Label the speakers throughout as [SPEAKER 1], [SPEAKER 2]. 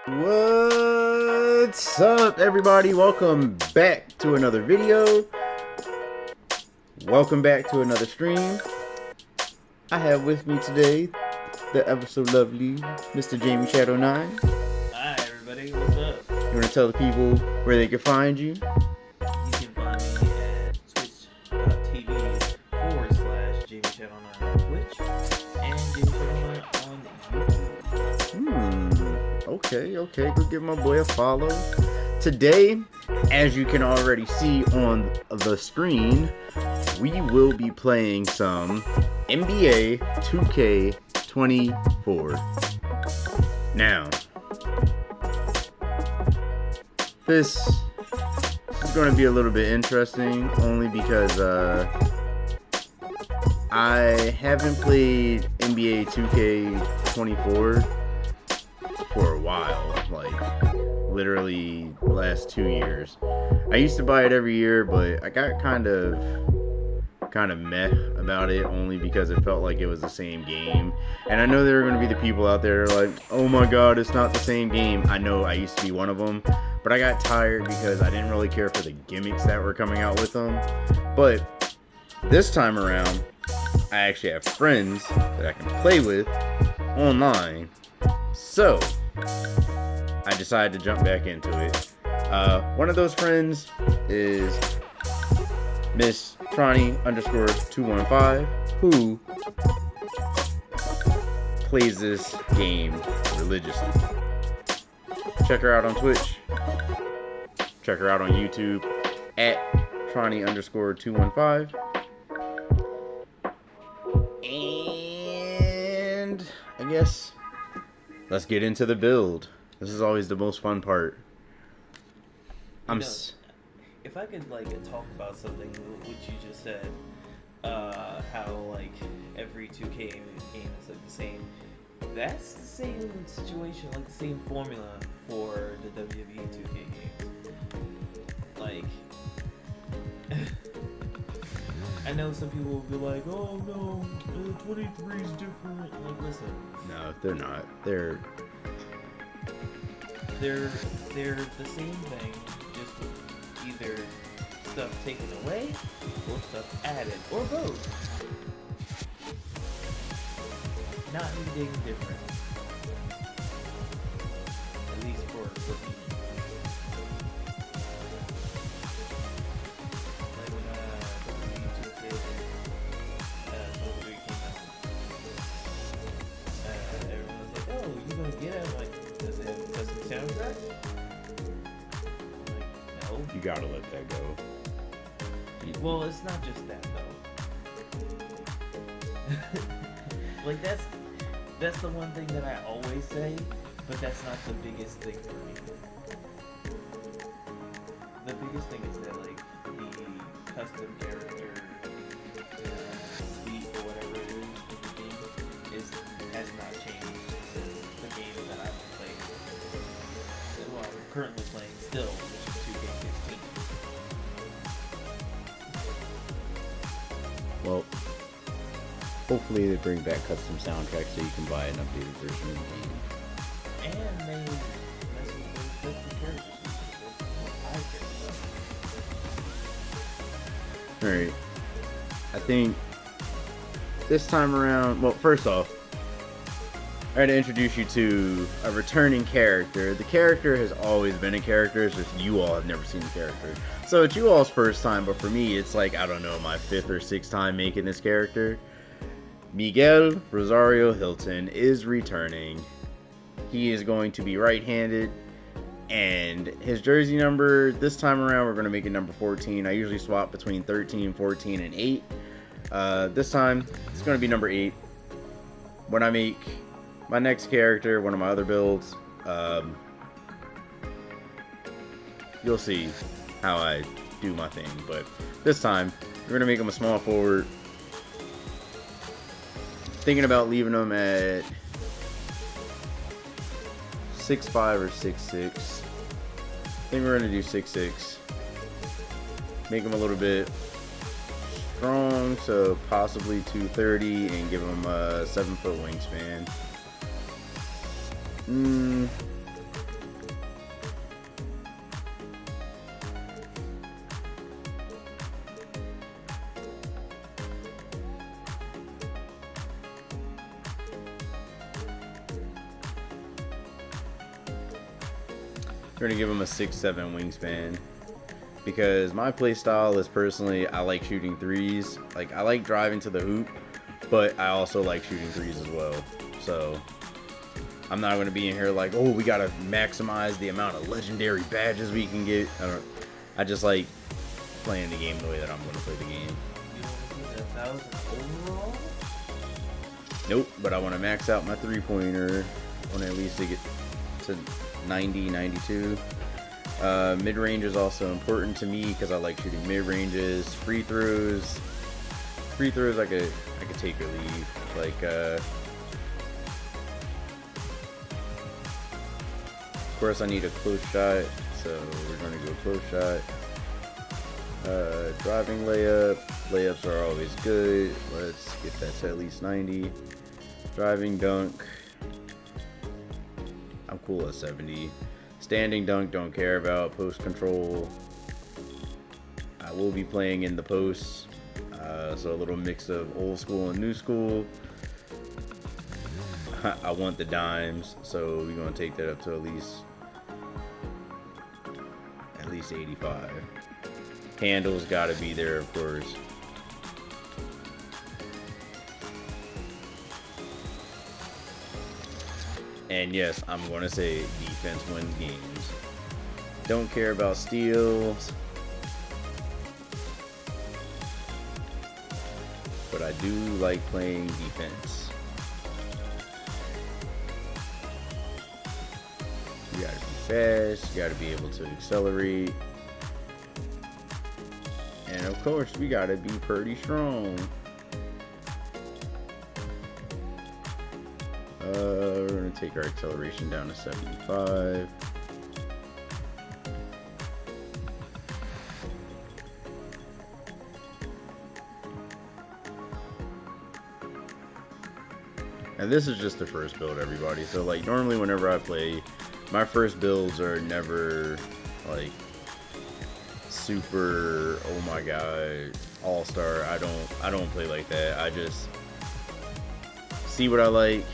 [SPEAKER 1] What's up, everybody? Welcome back to another video. Welcome back to another stream. I have with me today the ever so lovely Mr. Jamie Shadow 9.
[SPEAKER 2] Hi everybody, what's up?
[SPEAKER 1] You want to tell the people where they can find you?
[SPEAKER 2] You can find me at twitch.tv/JamieChat9 on Twitch and JamieChat9 on YouTube.
[SPEAKER 1] Okay. Go give my boy a follow. Today, as you can already see on the screen, we will be playing some NBA 2K24. Now, this is going to be a little bit interesting, only because I haven't played NBA 2K24 for a while, like literally the last 2 years. I used to buy it every year, but I got kind of meh about it, only because it felt like it was the same game. And I know there are going to be the people out there like, oh my god, it's not the same game. I know I used to be one of them, but I got tired because I didn't really care for the gimmicks that were coming out with them. But this time around, I actually have friends that I can play with online, so I decided to jump back into it. One of those friends is Miss Tronny_215, who plays this game religiously. Check her out on Twitch. Check her out on YouTube at Tronny_215. And I guess let's get into the build. This is always the most fun part.
[SPEAKER 2] If I could talk about something which you just said, how every 2K game is the same. That's the same situation, the same formula for the WWE 2K games. I know some people will be like, oh no, 23 is different. Listen.
[SPEAKER 1] No, they're not. They're
[SPEAKER 2] the same thing, just with either stuff taken away or stuff added, or both. Not anything different. At least for me. When WWE 2K came out, everyone was like, oh, you gonna get it? Does it have a custom soundtrack? No.
[SPEAKER 1] You gotta let that go.
[SPEAKER 2] Well, it's not just that though. That's the one thing that I always say, but that's not the biggest thing for me. The biggest thing is that the custom character suite or whatever it is in the game has not changed since the game that I've played. Well, I'm currently playing still, which is 2K16.
[SPEAKER 1] Well, hopefully they bring back custom soundtracks so you can buy an updated version of the game.
[SPEAKER 2] And they mess with those custom characters, which is what I care about.
[SPEAKER 1] Alright. I think this time around, well, first off, I had to introduce you to a returning character. The character has always been a character, it's just you all have never seen the character. So it's you all's first time, but for me, it's I don't know, my 5th or 6th time making this character. Miguel Rosario-Hilton is returning. He is going to be right-handed, and his jersey number, this time around, we're going to make it number 14. I usually swap between 13, 14, and 8. This time, it's going to be number 8. When I make my next character, one of my other builds, you'll see how I do my thing. But this time, we're going to make him a small forward. Thinking about leaving him at 6'5" or 6'6". I think we're going to do 6'6". Make him a little bit strong, so possibly 230, and give him a 7-foot wingspan. We're gonna give him a 6'7" wingspan. Because my play style is personally, I like shooting threes. Like, I like driving to the hoop, but I also like shooting threes as well. So, I'm not going to be in here like, oh, we got to maximize the amount of legendary badges we can get. I just like playing the game the way that I'm going to play the game.
[SPEAKER 2] You want to get 1,000 overall?
[SPEAKER 1] Nope, but I want to max out my three-pointer. I want to at least to get to 90, 92. Mid-range is also important to me because I like shooting mid-ranges. Free throws, I could take or leave. Like, of course I need a close shot, so we're going to go close shot. Driving layups are always good. Let's get that to at least 90. Driving dunk, I'm cool at 70. Standing dunk, don't care about. Post control, I will be playing in the post, so a little mix of old school and new school. I want the dimes, so we're gonna take that up to at least 85. Handles gotta be there, of course. And yes, I'm going to say defense wins games. Don't care about steals. But I do like playing defense. You gotta be fast. You gotta be able to accelerate. And of course, we gotta be pretty strong. We're going to take our acceleration down to 75. And this is just the first build, everybody. So, like, normally whenever I play, my first builds are never, like, super, oh my god, all-star. I don't play like that. I just see what I like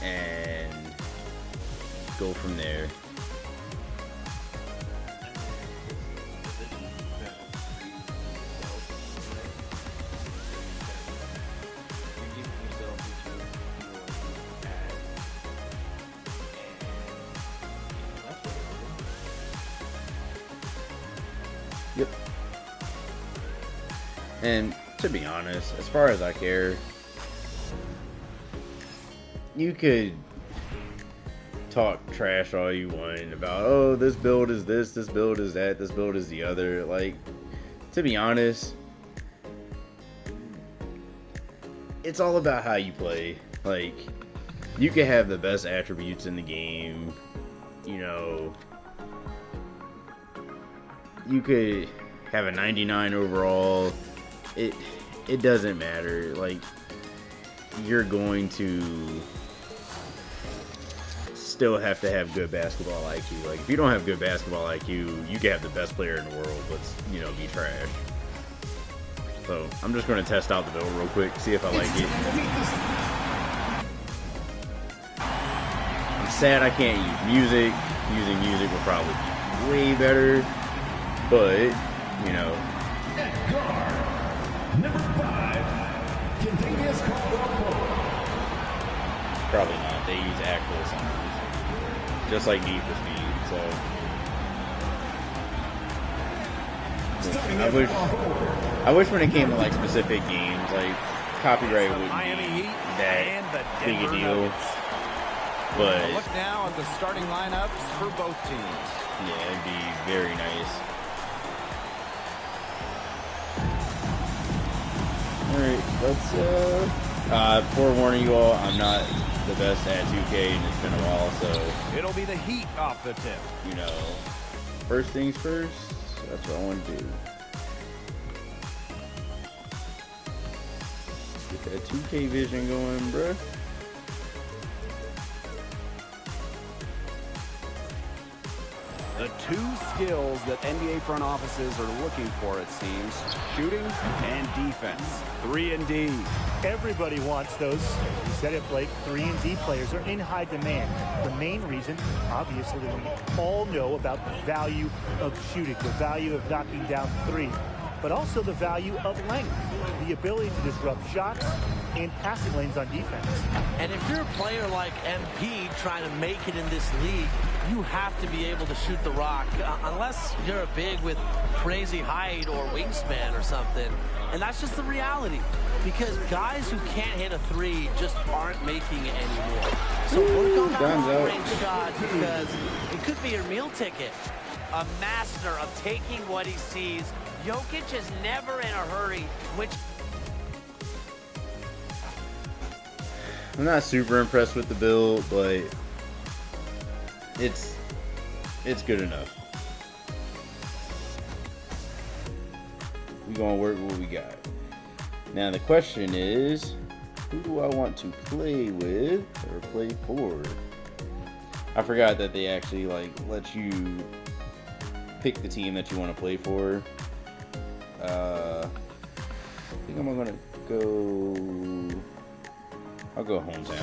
[SPEAKER 1] and go from there. Yep. And to be honest, as far as I care, you could talk trash all you want about, oh, this build is this build is that, this build is the other. Like, to be honest, it's all about how you play. Like, you can have the best attributes in the game, you know, you could have a 99 overall, it doesn't matter. Like, you're going to still have to have good basketball IQ. Like, if you don't have good basketball IQ, you can have the best player in the world, but, you know, be trash. So, I'm just going to test out the build real quick, see if I like it. I'm sad I can't use music. Using music will probably be way better, but, you know.
[SPEAKER 3] Number 5, Contagious
[SPEAKER 1] Probably not. They use actual songs. Just like Need for Speed, so. I wish when it came to like specific games, like copyright wouldn't be that big a deal. But
[SPEAKER 4] look now at the starting lineups for both teams.
[SPEAKER 1] Yeah, it'd be very nice. Alright, let's forewarning you all, I'm not the best at 2K and it's been a while, so
[SPEAKER 4] it'll be the heat off the tip.
[SPEAKER 1] You know, first things first, that's what I want to do. Get that 2K vision going, bruh.
[SPEAKER 4] The two skills that NBA front offices are looking for, it seems. Shooting and defense. 3-and-D.
[SPEAKER 5] Everybody wants those. You said it, Blake. 3-and-D players are in high demand. The main reason, obviously, we all know about the value of shooting, the value of knocking down three, but also the value of length, the ability to disrupt shots and passing lanes on defense.
[SPEAKER 6] And if you're a player like MP trying to make it in this league, you have to be able to shoot the rock, unless you're a big with crazy height or wingspan or something. And that's just the reality, because guys who can't hit a three just aren't making it anymore. So work on that long-range shot, because it could be your meal ticket.
[SPEAKER 7] A master of taking what he sees. Jokic is never in a hurry, which...
[SPEAKER 1] I'm not super impressed with the build, but it's good enough. We're gonna work what we got. Now the question is, who do I want to play with or play for? I forgot that they actually let you pick the team that you want to play for. I think I'm gonna go. I'll go hometown.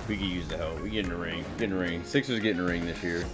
[SPEAKER 1] We could use the help. We get in the ring. Get in the ring. Sixers get in the ring this year.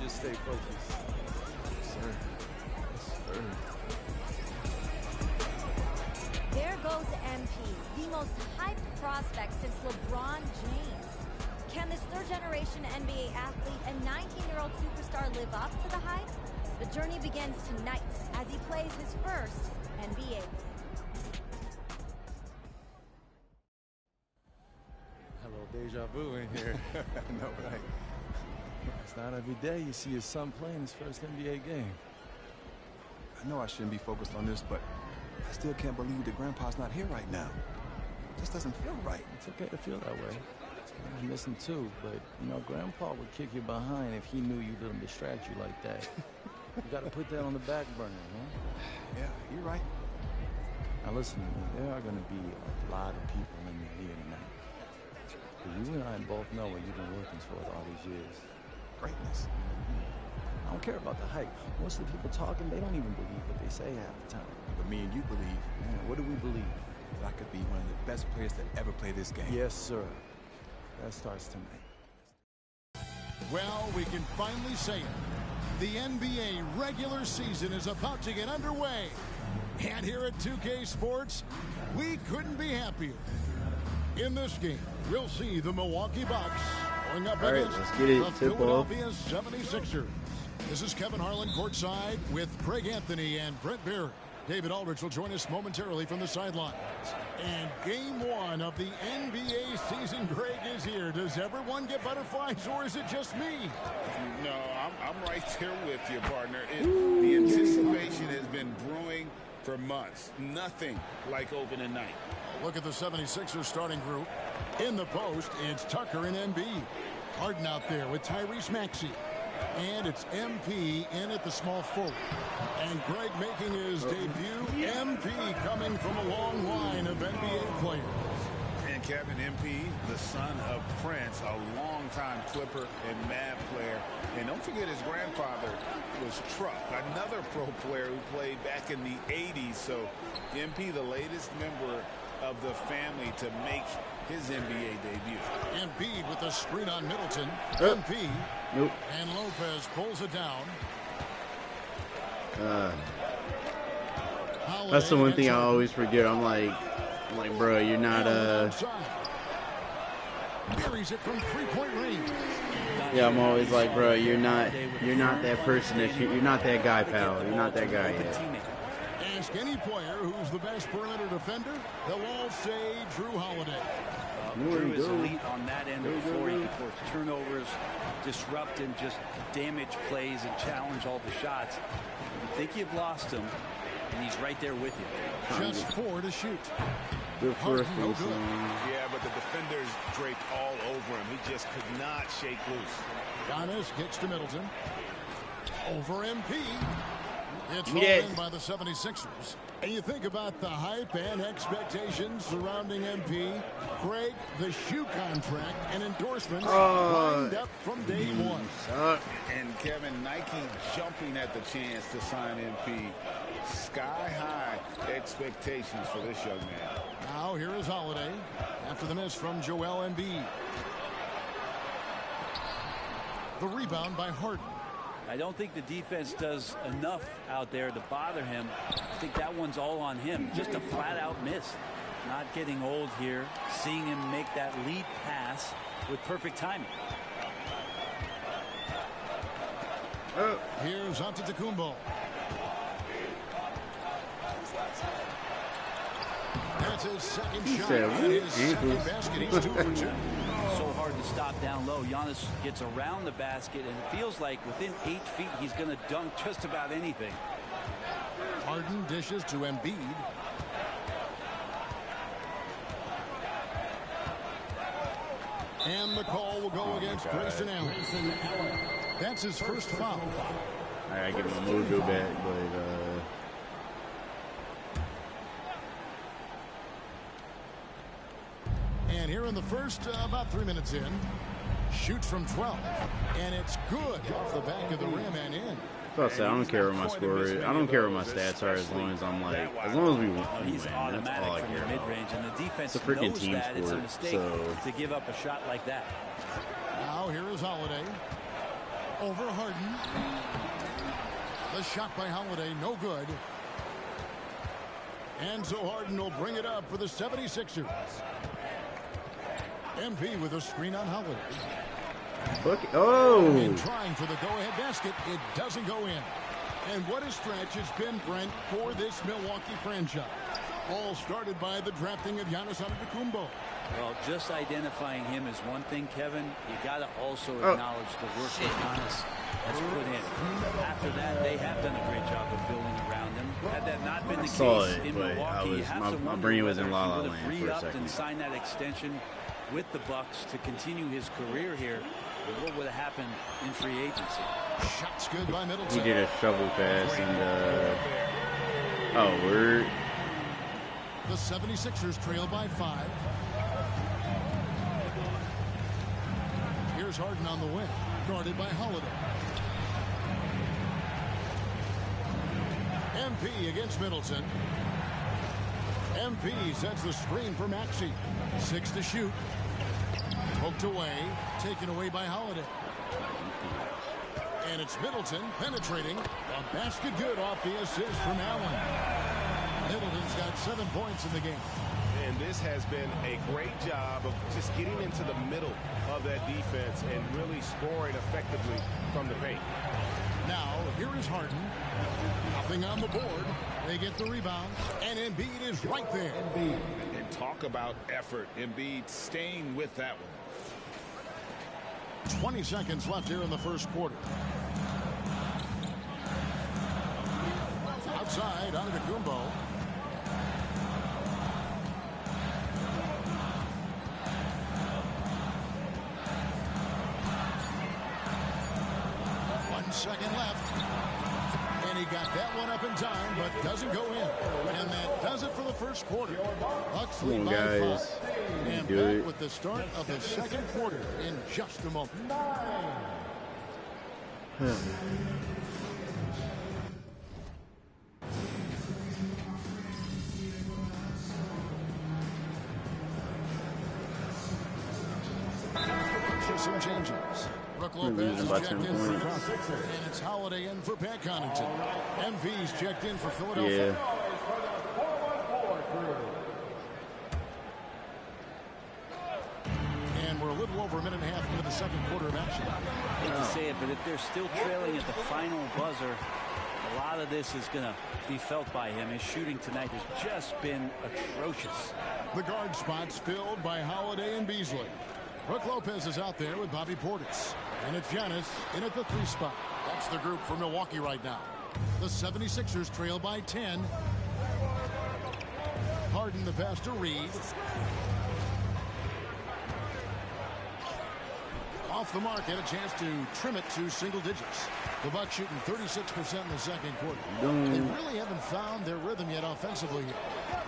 [SPEAKER 8] Stay focused. Yes, sir. Yes, sir.
[SPEAKER 9] There goes MP, the most hyped prospect since LeBron James. Can this third-generation NBA athlete and 19-year-old superstar live up to the hype? The journey begins tonight as he plays his first NBA game.
[SPEAKER 8] Hello, deja vu in here. No, right. It's not every day you see your son playing his first NBA game.
[SPEAKER 10] I know I shouldn't be focused on this, but I still can't believe that Grandpa's not here right now. It just doesn't feel right.
[SPEAKER 8] It's okay to feel that way. I miss him too, but, you know, Grandpa would kick you behind if he knew you didn't distract you like that. You gotta put that on the back burner, huh?
[SPEAKER 10] Yeah, you're right.
[SPEAKER 8] Now listen to me, there are gonna be a lot of people in here tonight. But you and I both know what you've been working toward all these years.
[SPEAKER 10] Greatness.
[SPEAKER 8] I don't care about the hype. Most of the people talking, they don't even believe what they say half the time.
[SPEAKER 10] But me and you believe.
[SPEAKER 8] Man, what do we believe?
[SPEAKER 10] That I could be one of the best players to ever play this game.
[SPEAKER 8] Yes, sir. That starts tonight.
[SPEAKER 3] Well, we can finally say it. The NBA regular season is about to get underway. And here at 2K Sports, we couldn't be happier. In this game, we'll see the Milwaukee Bucks going up against the Philadelphia 76ers. This is Kevin Harlan courtside with Craig Anthony and Brent Barry. David Aldridge will join us momentarily from the sidelines. And game one of the NBA season, Greg, is here. Does everyone get butterflies, or is it just me?
[SPEAKER 11] No, I'm right there with you, partner. The anticipation has been brewing for months. Nothing like opening night.
[SPEAKER 3] Look at the 76ers starting group. In the post, it's Tucker and Embiid. Harden out there with Tyrese Maxey. And it's MP in at the small forward. And Greg making his debut. MP coming from a long line of NBA players.
[SPEAKER 11] And Kevin, MP, the son of Prince, a longtime Clipper and Mad player. And don't forget his grandfather was Truck, another pro player who played back in the 80s. So MP, the latest member of the family to make his NBA debut.
[SPEAKER 3] Embiid with the screen on Middleton. MP.
[SPEAKER 1] Nope.
[SPEAKER 3] And Lopez pulls it down.
[SPEAKER 1] That's the one thing I always forget. I'm like, bro, you're not
[SPEAKER 3] Buries it from three-point range.
[SPEAKER 1] Yeah, I'm always like, bro, you're not that person that you're not that guy, pal. You're not that guy yet.
[SPEAKER 3] Ask any player who's the best perimeter defender, they'll all say Drew Holiday.
[SPEAKER 4] Drew is elite on that end of the floor. He can force turnovers, disrupt and just damage plays and challenge all the shots. You think you've lost him, and he's right there with you.
[SPEAKER 3] Just 4 to shoot.
[SPEAKER 1] Good first one.
[SPEAKER 11] Yeah, but the defenders draped all over him. He just could not shake loose.
[SPEAKER 3] Giannis kicks to Middleton. Over MP. It's hauled in by the 76ers. And you think about the hype and expectations surrounding MP. Greg, the shoe contract and endorsements lined up from day one.
[SPEAKER 11] And Kevin, Nike jumping at the chance to sign MP. Sky high expectations for this young man.
[SPEAKER 3] Now here is Holiday after the miss from Joel Embiid. The rebound by Harden.
[SPEAKER 4] I don't think the defense does enough out there to bother him. I think that one's all on him. Just a flat-out miss. Not getting old here. Seeing him make that lead pass with perfect timing.
[SPEAKER 3] Here's Antetokounmpo. That's his second shot and his second basket. He's 2 for 2.
[SPEAKER 4] So hard to stop down low. Giannis gets around the basket, and it feels like within 8 feet he's going to dunk just about anything.
[SPEAKER 3] Harden dishes to Embiid. And the call will go against Grayson Allen. That's his first foul.
[SPEAKER 1] I give him a mojo back, but
[SPEAKER 3] And here in the first, about 3 minutes in, shoots from 12, and it's good off the back of the rim and in.
[SPEAKER 1] I don't care what my score is. I don't care what my stats are as long as I'm like, as long as we win.
[SPEAKER 4] He's
[SPEAKER 1] That's
[SPEAKER 4] automatic
[SPEAKER 1] all I
[SPEAKER 4] from
[SPEAKER 1] care
[SPEAKER 4] the
[SPEAKER 1] about.
[SPEAKER 4] mid-range, and the defense
[SPEAKER 1] It's a freaking
[SPEAKER 4] knows
[SPEAKER 1] team
[SPEAKER 4] that it's a
[SPEAKER 1] sport,
[SPEAKER 4] mistake
[SPEAKER 1] so
[SPEAKER 4] to give up a shot like that.
[SPEAKER 3] Now here is Holiday. Over Harden. The shot by Holiday, no good. And so Harden will bring it up for the 76ers. MP with a screen on Holiday. And trying for the go-ahead basket, it doesn't go in. And what a stretch it's been, Brent, for this Milwaukee franchise. All started by the drafting of Giannis Antetokounmpo.
[SPEAKER 4] Well, just identifying him is one thing, Kevin. You got to also acknowledge the work that Giannis has put in. After that, they have done a great job of building around him. Had that not been the case in Milwaukee, you have to wonder
[SPEAKER 1] my brain was
[SPEAKER 4] whether
[SPEAKER 1] in La La
[SPEAKER 4] he would
[SPEAKER 1] Land
[SPEAKER 4] have
[SPEAKER 1] for a
[SPEAKER 4] re-upped
[SPEAKER 1] second.
[SPEAKER 4] and signed that extension with the Bucks to continue his career here. But what would have happened in free agency?
[SPEAKER 3] Shots good by Middleton.
[SPEAKER 1] He did a shovel pass and word.
[SPEAKER 3] The 76ers trail by 5. Here's Harden on the wing, guarded by Holiday. MP against Middleton. MP sets the screen for Maxey. 6 to shoot. Poked away, taken away by Holiday. And it's Middleton penetrating. A basket good off the assist from Allen. Middleton's got 7 points in the game.
[SPEAKER 11] And this has been a great job of just getting into the middle of that defense and really scoring effectively from the paint.
[SPEAKER 3] Now, here is Harden. Nothing on the board. They get the rebound, and Embiid is right there.
[SPEAKER 11] And talk about effort. Embiid staying with that one.
[SPEAKER 3] 20 seconds left here in the first quarter. Outside, Antetokounmpo. second left. And he got that one up in time, but doesn't go in. And that does it for the first quarter. Bucks lead by 5. And back with the start of the second quarter in just a moment. Some changes. Brooke Lopez is checked in for Crawford, and it's Holiday in for Pat Connaughton. MV's checked in for Philadelphia. And we're a little over a minute and a half into the second quarter of action.
[SPEAKER 4] I hate to say it, but if they're still trailing at the final buzzer, a lot of this is going to be felt by him. His shooting tonight has just been atrocious.
[SPEAKER 3] The guard spots filled by Holiday and Beasley. Brooke Lopez is out there with Bobby Portis. And it's Giannis in at the 3 spot. That's the group for Milwaukee right now. The 76ers trail by 10. Harden the pass to Reed. Off the mark, had a chance to trim it to single digits. The Bucks shooting 36% in the second quarter. They really haven't found their rhythm yet offensively here.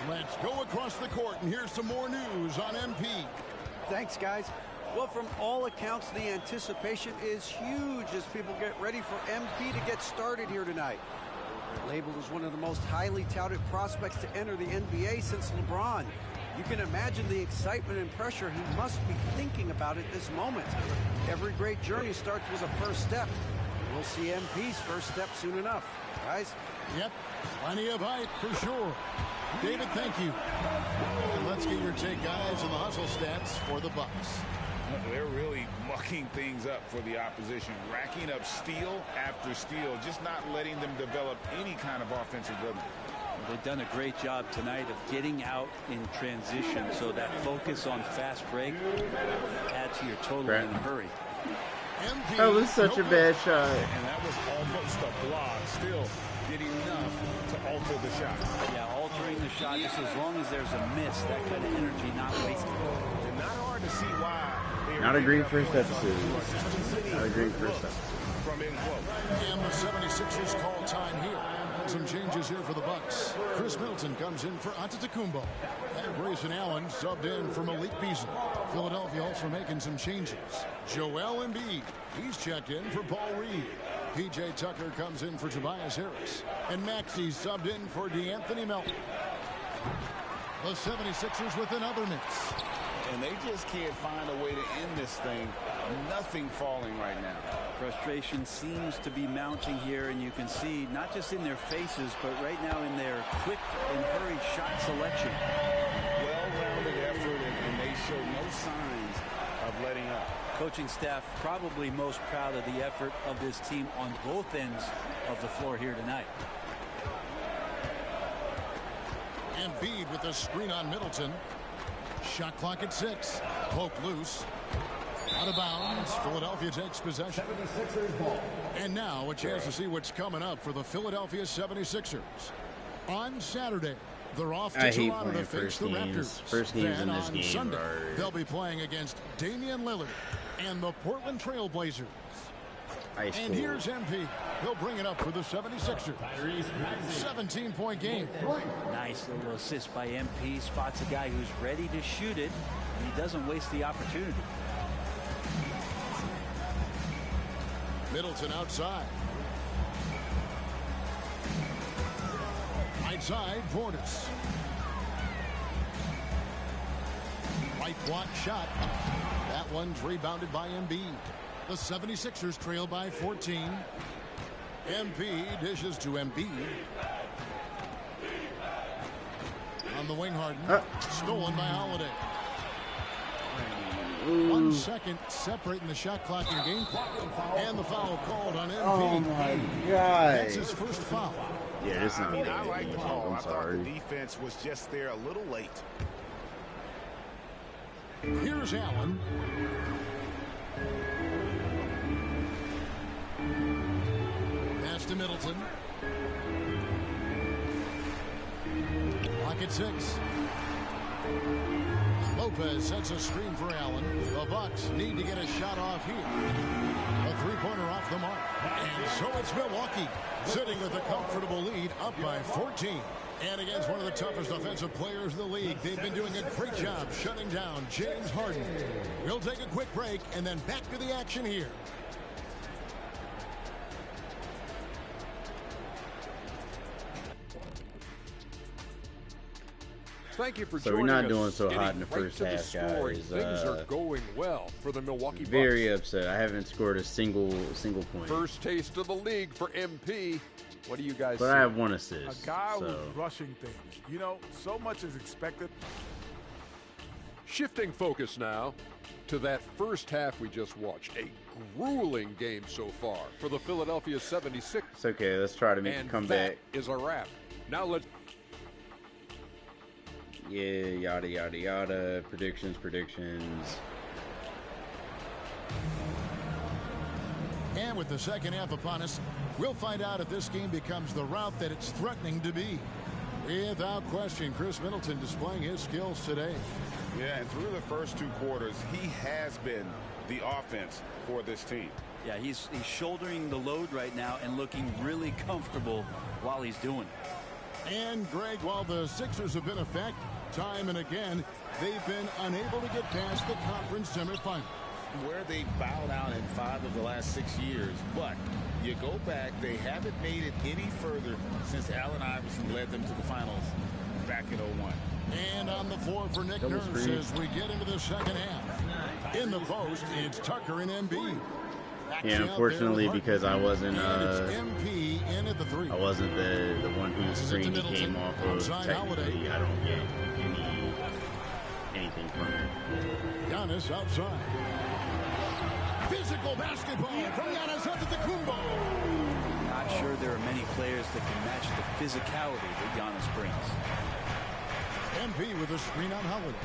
[SPEAKER 3] Let's go across the court, and here's some more news on MP.
[SPEAKER 12] Thanks, guys. Well, from all accounts, the anticipation is huge as people get ready for MP to get started here tonight. They're labeled as one of the most highly touted prospects to enter the NBA since LeBron. You can imagine the excitement and pressure he must be thinking about at this moment. Every great journey starts with a first step. We'll see MP's first step soon enough. Guys?
[SPEAKER 3] Yep, plenty of height for sure. David, thank you. And let's get your take, guys, on the hustle stats for the Bucks.
[SPEAKER 11] They're really mucking things up for the opposition, racking up steal after steal, just not letting them develop any kind of offensive rhythm.
[SPEAKER 4] They've done a great job tonight of getting out in transition, so that focus on fast break adds to your total in a hurry.
[SPEAKER 1] That was such a bad shot.
[SPEAKER 11] And that was almost a block. Still did enough to alter the shot.
[SPEAKER 4] Yeah, altering the shot just as long as there's a miss, that kind of energy not wasted.
[SPEAKER 11] And not hard to see why.
[SPEAKER 1] Not a great first episode. Not a great first episode.
[SPEAKER 11] From in close.
[SPEAKER 3] And the 76ers call time here. And some changes here for the Bucks. Chris Middleton comes in for Antetokounmpo. And Grayson Allen subbed in for Malik Beasley. Philadelphia also making some changes. Joel Embiid, he's checked in for Paul Reed. P.J. Tucker comes in for Tobias Harris. And Maxey subbed in for DeAnthony Melton. The 76ers with another miss.
[SPEAKER 11] And they just can't find a way to end this thing. Nothing falling right now.
[SPEAKER 4] Frustration seems to be mounting here, and you can see not just in their faces, but right now in their quick and hurried shot selection.
[SPEAKER 11] Well-rounded effort, and they show no signs of letting up.
[SPEAKER 4] Coaching staff probably most proud of the effort of this team on both ends of the floor here tonight.
[SPEAKER 3] Embiid with a screen on Middleton. Shot clock at 6. Poke loose. Out of bounds. Philadelphia takes possession. And now a chance to see what's coming up for the Philadelphia 76ers. On Saturday, they're off to Toronto to face the Raptors.
[SPEAKER 1] First games
[SPEAKER 3] then
[SPEAKER 1] in this
[SPEAKER 3] on
[SPEAKER 1] game
[SPEAKER 3] Sunday,
[SPEAKER 1] are...
[SPEAKER 3] they'll be playing against Damian Lillard and the Portland Trail Blazers. And here's MP. He'll bring it up for the 76ers. 17-point game.
[SPEAKER 4] Nice little assist by MP. Spots a guy who's ready to shoot it, and he doesn't waste the opportunity.
[SPEAKER 3] Middleton outside. Right side, Portis. Right block shot. That one's rebounded by Embiid. The 76ers trail by 14. MP dishes to Embiid. On the wing, Harden. Stolen by Holiday. 1 second separating the shot clock and game clock. And the foul called on MP.
[SPEAKER 1] Oh my God.
[SPEAKER 3] That's his first foul.
[SPEAKER 1] Yeah, this is not me.
[SPEAKER 11] I like the call.
[SPEAKER 1] I'm sorry.
[SPEAKER 11] The defense was just there a little late.
[SPEAKER 3] Here's Allen. Pass to Middleton. Clock at 6. Lopez sets a screen for Allen. The Bucks need to get a shot off here. A three-pointer off the mark. And so it's Milwaukee sitting with a comfortable lead, up by 14. And against one of the toughest offensive players in the league, they've been doing a great job shutting down James Harden. We'll take a quick break and then back to the action here.
[SPEAKER 13] Thank you for
[SPEAKER 1] So
[SPEAKER 13] joining
[SPEAKER 1] we're not
[SPEAKER 13] us.
[SPEAKER 1] doing so hot in the
[SPEAKER 13] Getting
[SPEAKER 1] first
[SPEAKER 13] right to
[SPEAKER 1] half,
[SPEAKER 13] the story.
[SPEAKER 1] guys.
[SPEAKER 13] Things are going well for the Milwaukee Bucks.
[SPEAKER 1] Very upset. I haven't scored a single point.
[SPEAKER 13] First taste of the league for MP. What do you guys
[SPEAKER 1] But
[SPEAKER 13] see?
[SPEAKER 1] I have one assist.
[SPEAKER 14] A guy
[SPEAKER 1] so.
[SPEAKER 14] who's rushing things. You know, so much is expected.
[SPEAKER 13] Shifting focus now to that first half we just watched. A grueling game so far for the Philadelphia 76ers.
[SPEAKER 1] It's okay. Let's try to make a comeback.
[SPEAKER 13] That is a wrap. Now let's.
[SPEAKER 1] Yeah, yada, yada, yada. Predictions.
[SPEAKER 3] And with the second half upon us, we'll find out if this game becomes the route that it's threatening to be. Without question, Chris Middleton displaying his skills today.
[SPEAKER 11] Yeah, and through the first two quarters, he has been the offense for this team.
[SPEAKER 4] Yeah, he's shouldering the load right now and looking really comfortable while he's doing it.
[SPEAKER 3] And, Greg, while the Sixers have been a fact, time and again, they've been unable to get past the conference semifinal.
[SPEAKER 11] Where they bowed out in 5 of the last 6 years, but you go back, they haven't made it any further since Allen Iverson led them to the finals back in 01.
[SPEAKER 3] And on the floor for Nick Nurse as we get into the second half. In the post, it's Tucker and Embiid.
[SPEAKER 1] Yeah, unfortunately, because I wasn't
[SPEAKER 3] MP in at the three.
[SPEAKER 1] I wasn't the one whose screen he came off of. Technically, I don't get anything from it.
[SPEAKER 3] Giannis outside. Physical basketball from Giannis Antetokounmpo.
[SPEAKER 4] Not sure there are many players that can match the physicality that Giannis brings.
[SPEAKER 3] MP with a screen on Holiday.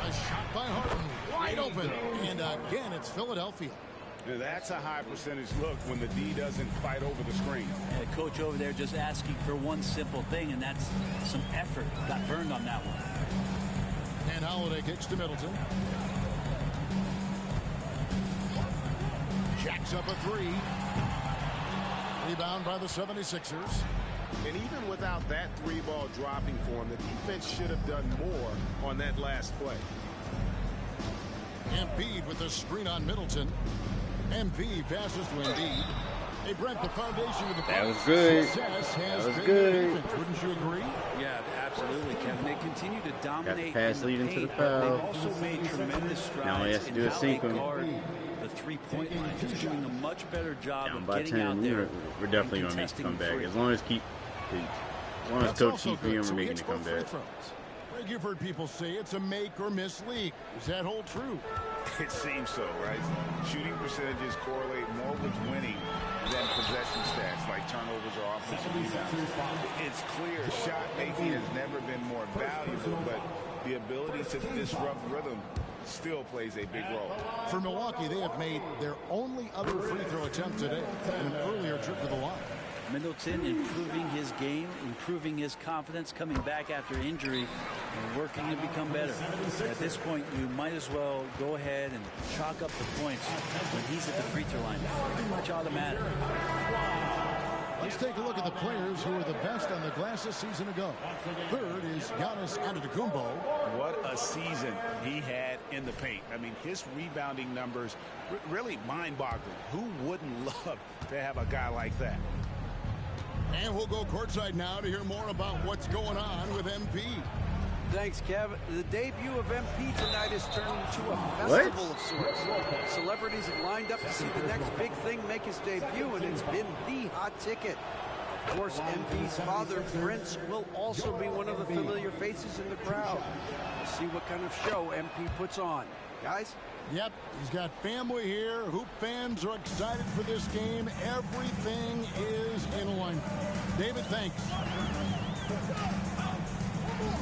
[SPEAKER 3] A shot by Harden, wide open. And again, it's Philadelphia.
[SPEAKER 11] That's a high percentage look when the D doesn't fight over the screen.
[SPEAKER 4] Yeah, coach over there just asking for one simple thing, and that's some effort. Got burned on that one.
[SPEAKER 3] And Holiday kicks to Middleton. Jacks up a three. Rebound by the 76ers.
[SPEAKER 11] And even without that three ball dropping for him, the defense should have done more on that last play.
[SPEAKER 3] Embiid with the screen on Middleton. MP passes to Embiid. Hey, Brent, the foundation of the
[SPEAKER 1] That was good.
[SPEAKER 3] Success has
[SPEAKER 1] That was
[SPEAKER 3] been
[SPEAKER 1] good.
[SPEAKER 3] defense. Wouldn't you agree?
[SPEAKER 4] Yeah, absolutely, Kevin. They continue to dominate.
[SPEAKER 1] Got the pass
[SPEAKER 4] in
[SPEAKER 1] leading
[SPEAKER 4] the
[SPEAKER 1] to the
[SPEAKER 4] paint, but
[SPEAKER 1] foul.
[SPEAKER 4] they've also made tremendous strides
[SPEAKER 1] Now he has to
[SPEAKER 4] in
[SPEAKER 1] do a
[SPEAKER 4] how
[SPEAKER 1] sink
[SPEAKER 4] they
[SPEAKER 1] him.
[SPEAKER 4] guard the three-point line. Just doing a much better job
[SPEAKER 1] Down
[SPEAKER 4] of
[SPEAKER 1] by
[SPEAKER 4] getting out
[SPEAKER 1] 10.
[SPEAKER 4] there.
[SPEAKER 1] We're definitely
[SPEAKER 4] and
[SPEAKER 1] going to make a
[SPEAKER 4] contesting
[SPEAKER 1] comeback.
[SPEAKER 4] free.
[SPEAKER 1] As long as
[SPEAKER 3] That's
[SPEAKER 1] Coach
[SPEAKER 3] also
[SPEAKER 1] keeps
[SPEAKER 3] good.
[SPEAKER 1] me,
[SPEAKER 3] So
[SPEAKER 1] we're
[SPEAKER 3] he
[SPEAKER 1] making a
[SPEAKER 3] hits both free
[SPEAKER 1] comeback.
[SPEAKER 3] throws. Greg, you've heard people say it's a make or miss league. Does that hold true?
[SPEAKER 11] It seems so, right? Shooting percentages correlate more with winning than possession stats like turnovers or offensive rebounds. It's clear shot making has never been more valuable, but the ability to disrupt rhythm still plays a big role.
[SPEAKER 3] For Milwaukee, they have made their only other free throw attempt today in an earlier trip to the line.
[SPEAKER 4] Middleton improving his game, improving his confidence, coming back after injury, and working to become better. At this point, you might as well go ahead and chalk up the points when he's at the free throw line. Pretty much automatic.
[SPEAKER 3] Let's take a look at the players who were the best on the glass a season ago. Third is Giannis Antetokounmpo.
[SPEAKER 11] What a season he had in the paint. I mean, his rebounding numbers really mind-boggling. Who wouldn't love to have a guy like that?
[SPEAKER 3] And we'll go courtside now to hear more about what's going on with MP.
[SPEAKER 12] Thanks, Kev. The debut of MP tonight has turned into a festival of sorts. Celebrities have lined up to see the next big thing make his debut, and it's been the hot ticket. Of course, MP's father, Prince, will also be one of the familiar faces in the crowd. We'll see what kind of show MP puts on. Guys?
[SPEAKER 3] Yep, he's got family here. Hoop fans are excited for this game. Everything is in alignment. David, thanks.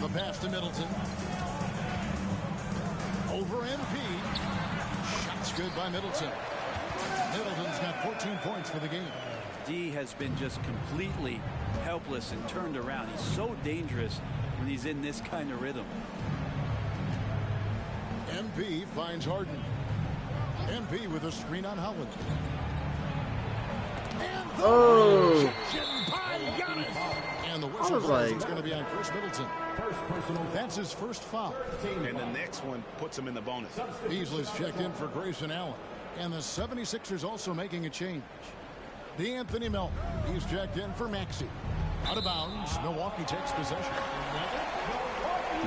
[SPEAKER 3] The pass to Middleton. Over MP. Shots good by Middleton. Middleton's got 14 points for the game.
[SPEAKER 4] D has been just completely helpless and turned around. He's so dangerous when he's in this kind of rhythm.
[SPEAKER 3] MP finds Harden. MP with a screen on Holiday. And the rejection by Giannis. And the whistle is going to be on Chris Middleton. That's his first foul.
[SPEAKER 11] And the next one puts him in the bonus.
[SPEAKER 3] Beasley's checked in for Grayson Allen. And the 76ers also making a change. DeAnthony Melton, he's checked in for Maxey. Out of bounds, Milwaukee takes possession.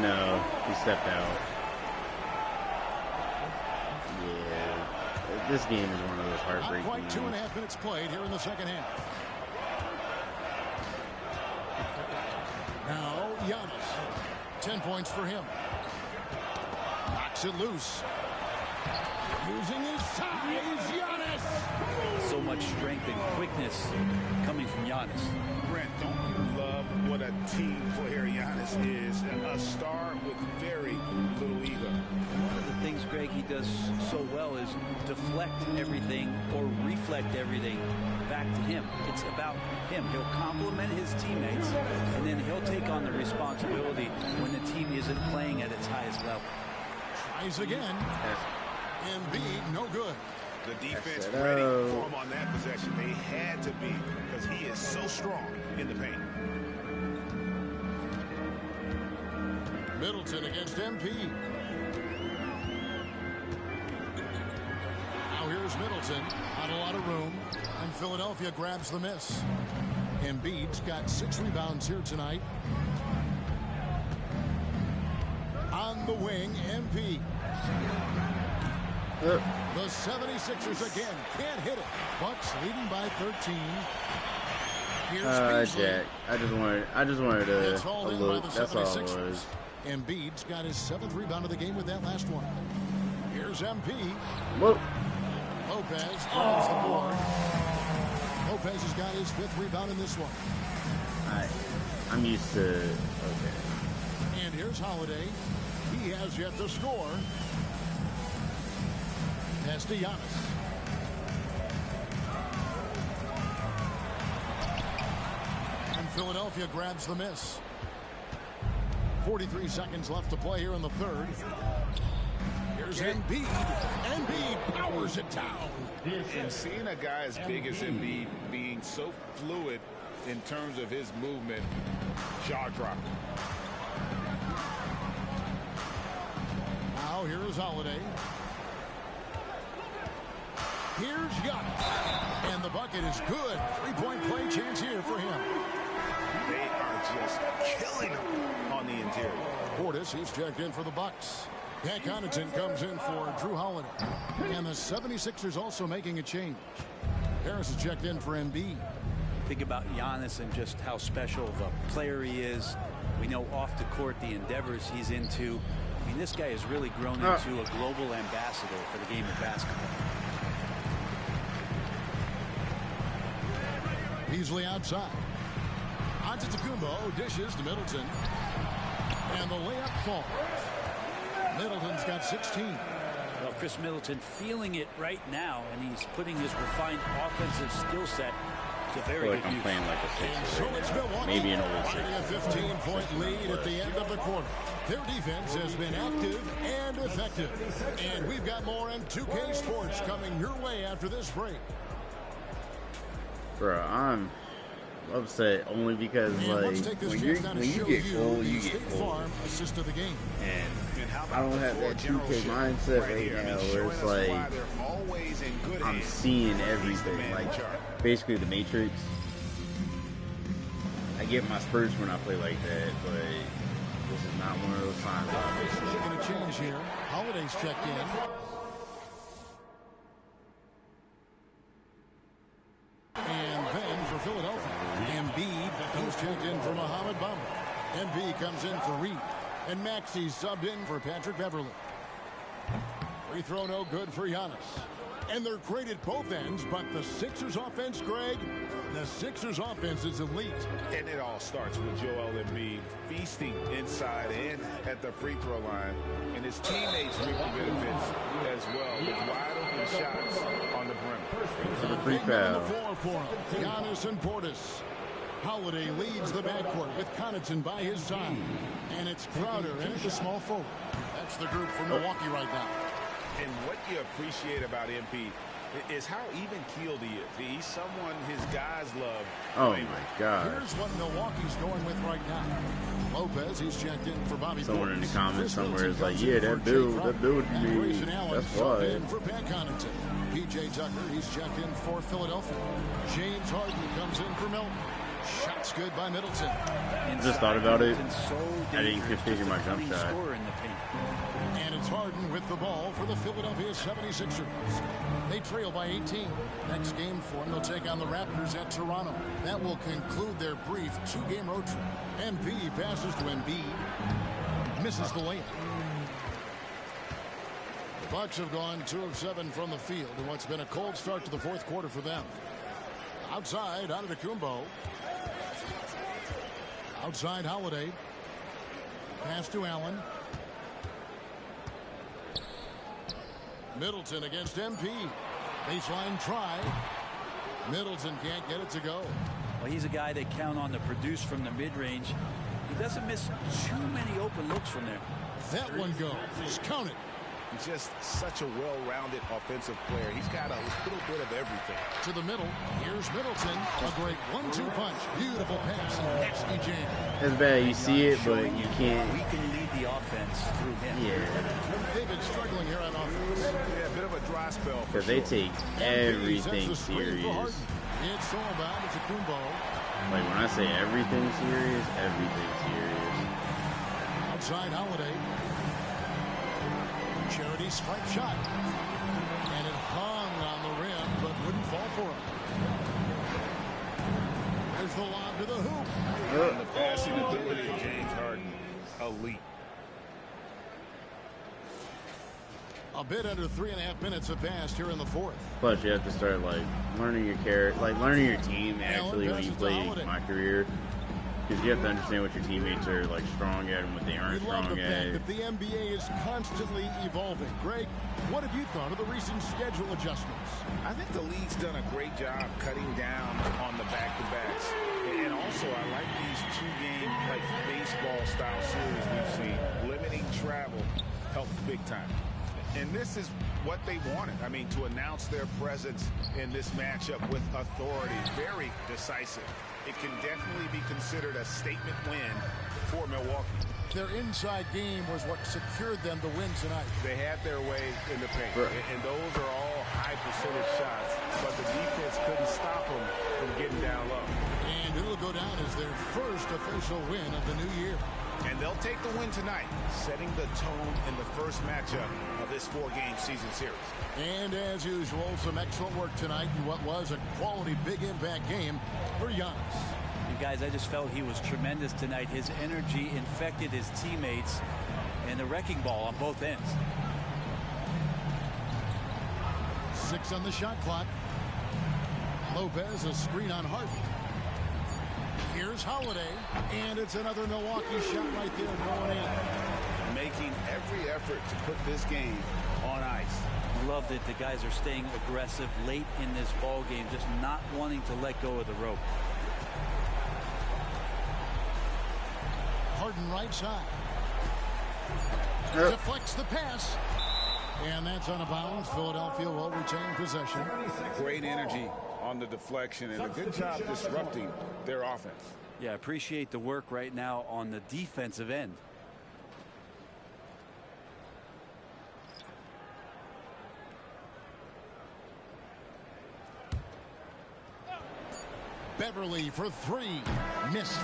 [SPEAKER 1] No, he stepped out. Yeah, this game is one of those heartbreaking
[SPEAKER 3] Not quite
[SPEAKER 1] games.
[SPEAKER 3] 2.5 minutes played here in the second half. Now, Giannis. 10 points for him. Knocks it loose. Using his size, Giannis.
[SPEAKER 4] So much strength and quickness coming from Giannis.
[SPEAKER 11] Brent, don't you love what a team player Giannis is? A star with very little ego.
[SPEAKER 4] One of the things, Greg, he does so well is deflect everything or reflect everything back to him. It's about him. He'll compliment his teammates, and then he'll take on the responsibility when the team isn't playing at its highest level.
[SPEAKER 3] Tries again. Embiid, no good.
[SPEAKER 11] The defense ready for him on that possession. They had to be, because he is so strong in the paint.
[SPEAKER 3] Middleton against MP. Now here's Middleton. Not a lot of room. And Philadelphia grabs the miss. Embiid's got 6 rebounds here tonight. On the wing, MP. The 76ers again can't hit it. Bucks leading by 13. Here's
[SPEAKER 1] Jack. I just wanted to look. That's all it was.
[SPEAKER 3] Embiid's got his 7th rebound of the game with that last one. Here's MP.
[SPEAKER 1] Whoa.
[SPEAKER 3] Lopez grabs the board. Lopez has got his 5th rebound in this one.
[SPEAKER 1] I'm used to. Okay.
[SPEAKER 3] And here's Holiday. He has yet to score. Pass to Giannis. And Philadelphia grabs the miss. 43 seconds left to play here in the third. Here's Embiid. Embiid powers it down.
[SPEAKER 11] And seeing a guy as big as Embiid being so fluid in terms of his movement, jaw dropping.
[SPEAKER 3] Now here is Holiday. Here's Giannis. And the bucket is good. 3-point play chance here for him.
[SPEAKER 11] They are just killing him on the interior.
[SPEAKER 3] Portis, he's checked in for the Bucks. Pat Connaughton comes in for Drew Holiday. And the 76ers also making a change. Harris is checked in for Embiid.
[SPEAKER 4] Think about Giannis and just how special of a player he is. We know off the court the endeavors he's into. I mean, this guy has really grown into a global ambassador for the game of basketball.
[SPEAKER 3] Beasley outside. Antetokounmpo dishes to Middleton. And the layup falls. Middleton's got 16.
[SPEAKER 4] Well, Chris Middleton feeling it right now, and he's putting his refined offensive skill set to very good
[SPEAKER 1] I'm
[SPEAKER 4] use.
[SPEAKER 1] playing like a 6
[SPEAKER 3] So
[SPEAKER 1] right
[SPEAKER 3] it's
[SPEAKER 1] now.
[SPEAKER 3] Milwaukee.
[SPEAKER 1] Maybe an old 6.
[SPEAKER 3] Finding a 15-point lead at the end of the quarter. Their defense has been active and effective. And we've got more M2K Sports coming your way after this break.
[SPEAKER 1] Bro, I'm upset only because like when you get old, you get old.
[SPEAKER 3] Assist of the game.
[SPEAKER 1] And I don't have that 2K mindset right now where it's like I'm seeing everything, like basically the Matrix. I get my spurts when I play like that, but this is not one of those times, obviously.
[SPEAKER 3] Making a change here. Holiday's checked in. And then for Philadelphia, Embiid, he's checked in for Mohamed Bamba. Embiid comes in for Reed. And Maxey's subbed in for Patrick Beverly. Free throw no good for Giannis. And they're great at both ends, but the Sixers offense, Greg, the Sixers offense is elite.
[SPEAKER 11] And it all starts with Joel Embiid feasting inside and at the free throw line. And his teammates reap the benefits as well with wide open shots on the perimeter.
[SPEAKER 1] Free foul.
[SPEAKER 3] Floor for him. Giannis and Portis. Holiday leads the backcourt with Connaughton by his side. And it's Crowder in at the small forward. That's starts the group for Milwaukee right now.
[SPEAKER 11] And what you appreciate about MP is how even-keeled he is. He's someone his guys love.
[SPEAKER 1] Oh, my God.
[SPEAKER 3] Here's what Milwaukee's going with right now. Lopez, he's checked in for Bobby.
[SPEAKER 1] Someone in the comments somewhere is like, yeah, that build me. That's why.
[SPEAKER 3] In for Pat Connaughton. P.J. Tucker, he's checked in for Philadelphia. James Harden comes in for Milton. Shots good by Middleton.
[SPEAKER 1] Just thought about it. I didn't configure my jump shot.
[SPEAKER 3] And it's Harden with the ball for the Philadelphia 76ers. They trail by 18. Next game for them, they'll take on the Raptors at Toronto. That will conclude their brief two-game road trip. MP passes to Embiid. Misses the layup. The Bucks have gone 2 of 7 from the field in what's been a cold start to the fourth quarter for them. Outside, Antetokounmpo. Outside, Holiday. Pass to Allen. Middleton against MP. Baseline try. Middleton can't get it to go.
[SPEAKER 4] Well, he's a guy they count on to produce from the mid-range. He doesn't miss too many open looks from there.
[SPEAKER 3] That one goes. Count it.
[SPEAKER 11] He's just such a well-rounded offensive player. He's got a little bit of everything.
[SPEAKER 3] To the middle. Here's Middleton. A great 1-2 punch. Beautiful pass. Nasty jam.
[SPEAKER 1] It's bad. You see it, but you can't.
[SPEAKER 4] We can lead the offense through him.
[SPEAKER 1] Yeah.
[SPEAKER 3] They've been struggling here on offense.
[SPEAKER 11] Yeah, a bit of a dry spell.
[SPEAKER 1] Because they take everything serious.
[SPEAKER 3] It's all about Antetokounmpo.
[SPEAKER 1] Like when I say everything serious, everything serious.
[SPEAKER 3] Outside Holiday. Charity stripe shot. And it hung on the rim, but wouldn't fall for him. There's the lob to the hoop.
[SPEAKER 11] And the passing ability of James Harden, elite.
[SPEAKER 3] A bit under 3.5 minutes have passed here in the fourth.
[SPEAKER 1] Plus, you have to start like learning your character, like learning your team actually when you play My Career, because you have to understand what your teammates are like strong at and what they aren't strong
[SPEAKER 3] the
[SPEAKER 1] at.
[SPEAKER 3] fact that the NBA is constantly evolving. Greg, what have you thought of the recent schedule adjustments?
[SPEAKER 11] I think the league's done a great job cutting down on the back-to-backs. And also, I like these two-game like baseball-style series we've seen. Limiting travel helped big time. And this is what they wanted. I mean, to announce their presence in this matchup with authority, very decisive. It can definitely be considered a statement win for Milwaukee.
[SPEAKER 3] Their inside game was what secured them to win tonight.
[SPEAKER 11] They had their way in the paint, and those are all high-percentage shots, but the defense couldn't stop them from getting down low.
[SPEAKER 3] And it'll go down as their first official win of the new year.
[SPEAKER 11] And they'll take the win tonight, setting the tone in the first matchup of this 4-game season series.
[SPEAKER 3] And as usual, some excellent work tonight in what was a quality big impact game for Giannis.
[SPEAKER 4] You guys, I just felt he was tremendous tonight. His energy infected his teammates, and the wrecking ball on both ends.
[SPEAKER 3] 6 on the shot clock. Lopez, a screen on Harden. Here's Holiday, and it's another Milwaukee shot right there going in.
[SPEAKER 11] Making every effort to put this game on ice.
[SPEAKER 4] Love that the guys are staying aggressive late in this ball game, just not wanting to let go of the rope.
[SPEAKER 3] Harden right side. Deflects the pass. And that's out of bounds. Philadelphia will retain possession.
[SPEAKER 11] Great energy on the deflection and a good job disrupting their offense.
[SPEAKER 4] Yeah, appreciate the work right now on the defensive end.
[SPEAKER 3] Beverly for 3. Missed.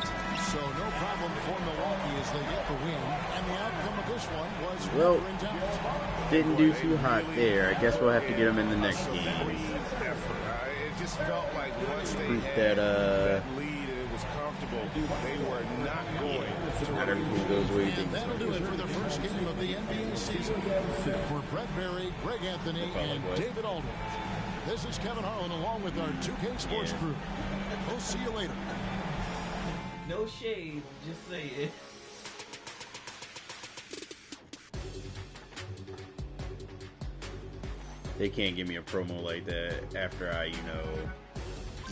[SPEAKER 3] So no problem for Milwaukee as they get the win. And the outcome of this one was
[SPEAKER 1] well,
[SPEAKER 3] in doubt.
[SPEAKER 1] Didn't do too hot there. I guess we'll have to get them in the next game.
[SPEAKER 11] It just felt like once they
[SPEAKER 1] Proof
[SPEAKER 11] had
[SPEAKER 1] that
[SPEAKER 11] lead and it was comfortable, they were not going
[SPEAKER 1] not everything goes where you think it's
[SPEAKER 3] That'll do it for the first game of the NBA season. For Brett Berry, Greg Anthony, and David Aldridge. This is Kevin Harlan along with our 2K Sports crew. We'll see you later.
[SPEAKER 2] No shade, just say it.
[SPEAKER 1] They can't give me a promo like that after I,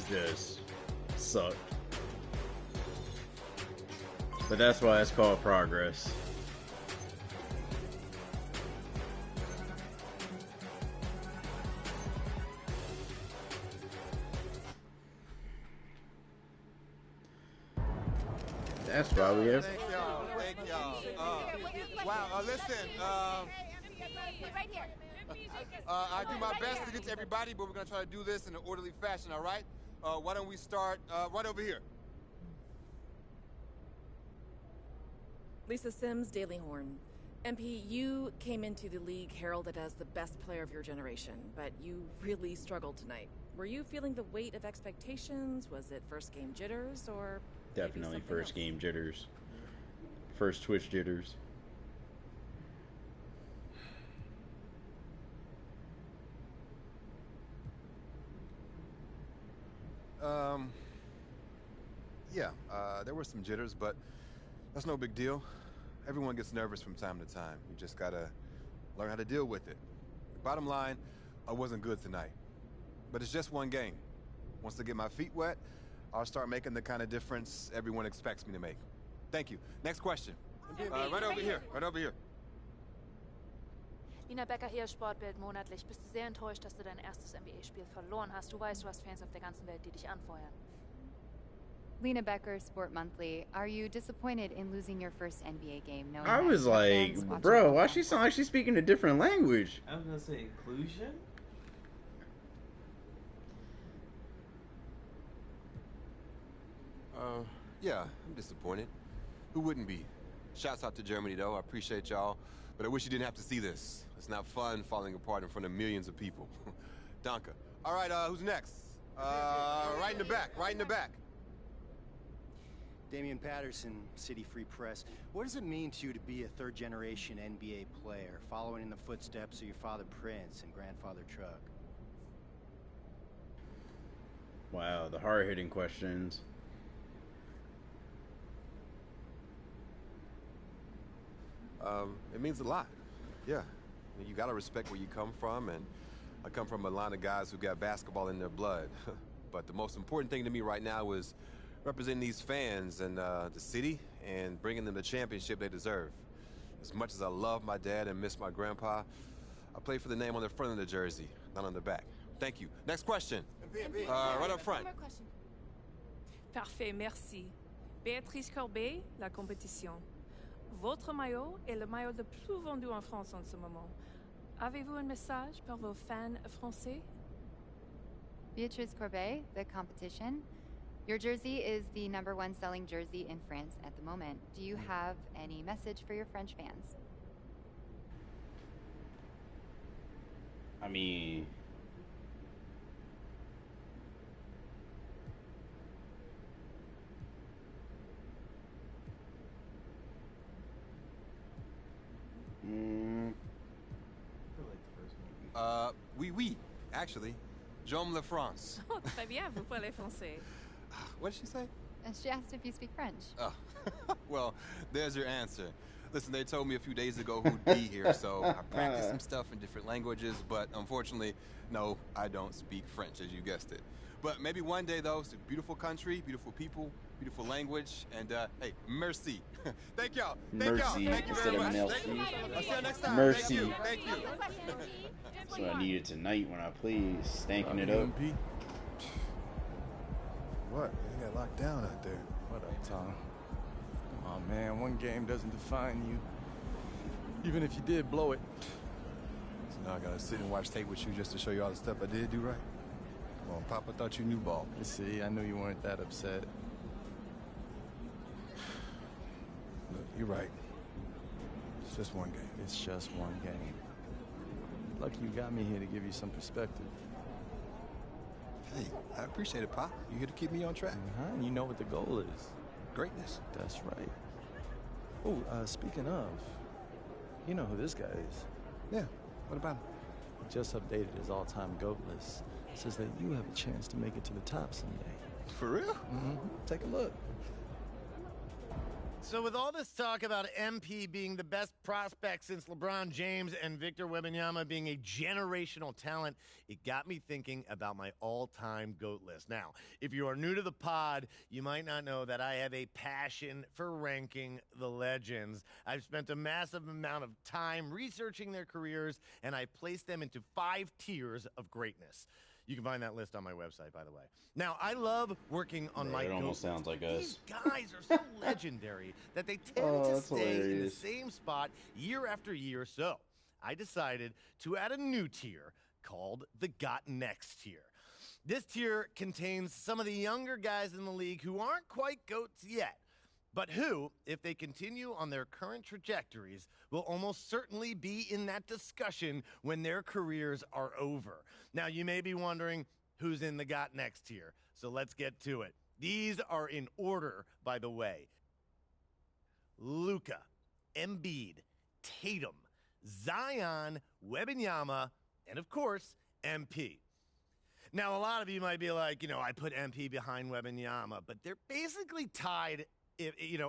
[SPEAKER 1] just sucked. But that's why it's called progress. That's why we have.
[SPEAKER 10] Thank y'all. Thank y'all. Wow. Listen.
[SPEAKER 9] Right here.
[SPEAKER 10] I do my best to get to everybody, but we're gonna try to do this in an orderly fashion. All right? Why don't we start right over here?
[SPEAKER 15] Lisa Sims, Daily Horn. MP, you came into the league heralded as the best player of your generation, but you really struggled tonight. Were you feeling the weight of expectations? Was it first game jitters, or
[SPEAKER 1] Definitely first game jitters. First Twitch jitters.
[SPEAKER 10] Yeah, there were some jitters, but that's no big deal. Everyone gets nervous from time to time. You just gotta learn how to deal with it. Bottom line, I wasn't good tonight. But it's just one game. Once I get my feet wet, I'll start making the kind of difference everyone expects me to make. Thank you. Next question. Right over here. Right over here.
[SPEAKER 16] Lina Becker hier, Sportbild monatlich. Bist du sehr enttäuscht, dass du dein erstes NBA-Spiel verloren hast? Du weißt, du hast Fans auf der ganzen Welt, die dich anfeuern.
[SPEAKER 17] Lena Becker, Sport Monthly. Are you disappointed in losing your first NBA game? Knowing
[SPEAKER 1] I
[SPEAKER 17] that
[SPEAKER 1] was
[SPEAKER 17] your
[SPEAKER 1] like,
[SPEAKER 17] fans watching
[SPEAKER 1] bro,
[SPEAKER 17] all
[SPEAKER 1] why
[SPEAKER 17] around
[SPEAKER 1] she sound like she's speaking a different language?
[SPEAKER 2] I was gonna say inclusion.
[SPEAKER 10] Yeah, I'm disappointed. Who wouldn't be? Shouts out to Germany, though. I appreciate y'all. But I wish you didn't have to see this. It's not fun falling apart in front of millions of people. Danke. All right, who's next? Right in the back, right in the back.
[SPEAKER 18] Damian Patterson, City Free Press. What does it mean to you to be a third-generation NBA player, following in the footsteps of your father Prince and grandfather Chuck?
[SPEAKER 1] Wow, the hard-hitting questions.
[SPEAKER 10] It means a lot. Yeah. I mean, you gotta respect where you come from, and I come from a line of guys who got basketball in their blood. But the most important thing to me right now is representing these fans and the city and bringing them the championship they deserve. As much as I love my dad and miss my grandpa, I play for the name on the front of the jersey, not on the back. Thank you. Next question. Right up front.
[SPEAKER 16] One more question.
[SPEAKER 19] Parfait, merci. Béatrice Corbet, La Compétition. Votre maillot est le maillot le plus vendu en France en ce moment. Avez-vous un message pour vos fans français?
[SPEAKER 17] Beatrice Corbet, The Competition. Your jersey is the #1 selling jersey in France at the moment. Do you have any message for your French fans?
[SPEAKER 1] I mean,
[SPEAKER 10] Oui, actually. J'aime la France.
[SPEAKER 19] Oh, très bien, vous parlez français.
[SPEAKER 10] What did she say?
[SPEAKER 17] And she asked if you speak French.
[SPEAKER 10] Oh, well, there's your answer. Listen, they told me a few days ago who'd be here, so I practiced some stuff in different languages, but unfortunately, no, I don't speak French, as you guessed it. But maybe one day, though. It's a beautiful country, beautiful people, beautiful language, and hey, merci. Thank y'all. Thank y'all.
[SPEAKER 1] Merci
[SPEAKER 10] Thank you very
[SPEAKER 1] instead of
[SPEAKER 10] much.
[SPEAKER 1] merci.
[SPEAKER 10] I'll see you next time.
[SPEAKER 1] Merci.
[SPEAKER 10] Thank you.
[SPEAKER 1] That's what I needed tonight when I played, stanking it up.
[SPEAKER 10] What? They got locked down out there.
[SPEAKER 8] What up, Tom? Come on, man. One game doesn't define you. Even if you did blow it.
[SPEAKER 10] So now I gotta sit and watch tape with you just to show you all the stuff I did do right. Come on, Papa thought you knew ball.
[SPEAKER 8] You see, I knew you weren't that upset.
[SPEAKER 10] Look, you're right. It's just one game.
[SPEAKER 8] It's just one game. Lucky you got me here to give you some perspective.
[SPEAKER 10] Hey, I appreciate it, Pop. You here to keep me on track.
[SPEAKER 8] And you know what the goal is.
[SPEAKER 10] Greatness.
[SPEAKER 8] That's right. Oh, speaking of, you know who this guy is.
[SPEAKER 10] Yeah, what about him?
[SPEAKER 8] He just updated his all-time GOAT list. Says that you have a chance to make it to the top someday.
[SPEAKER 10] For real?
[SPEAKER 8] Mm-hmm. Take a look.
[SPEAKER 20] So with all this talk about MP being the best prospect since LeBron James and Victor Wembanyama being a generational talent, it got me thinking about my all-time GOAT list. Now, if you are new to the pod, you might not know that I have a passion for ranking the legends. I've spent a massive amount of time researching their careers, and I placed them into 5 tiers of greatness. You can find that list on my website, by the way. Now, I love working on my
[SPEAKER 1] It almost
[SPEAKER 20] GOAT
[SPEAKER 1] sounds
[SPEAKER 20] list.
[SPEAKER 1] like us.
[SPEAKER 20] These guys are so legendary that they tend to
[SPEAKER 1] that's
[SPEAKER 20] stay in the
[SPEAKER 1] hilarious.
[SPEAKER 20] same spot year after year. So I decided to add a new tier called the Got Next tier. This tier contains some of the younger guys in the league who aren't quite GOATs yet, but who, if they continue on their current trajectories, will almost certainly be in that discussion when their careers are over. Now, you may be wondering who's in the Got Next tier, so let's get to it. These are in order, by the way. Luka, Embiid, Tatum, Zion, Wembanyama, and of course, MP. Now, a lot of you might be like, I put MP behind Wembanyama, but they're basically tied,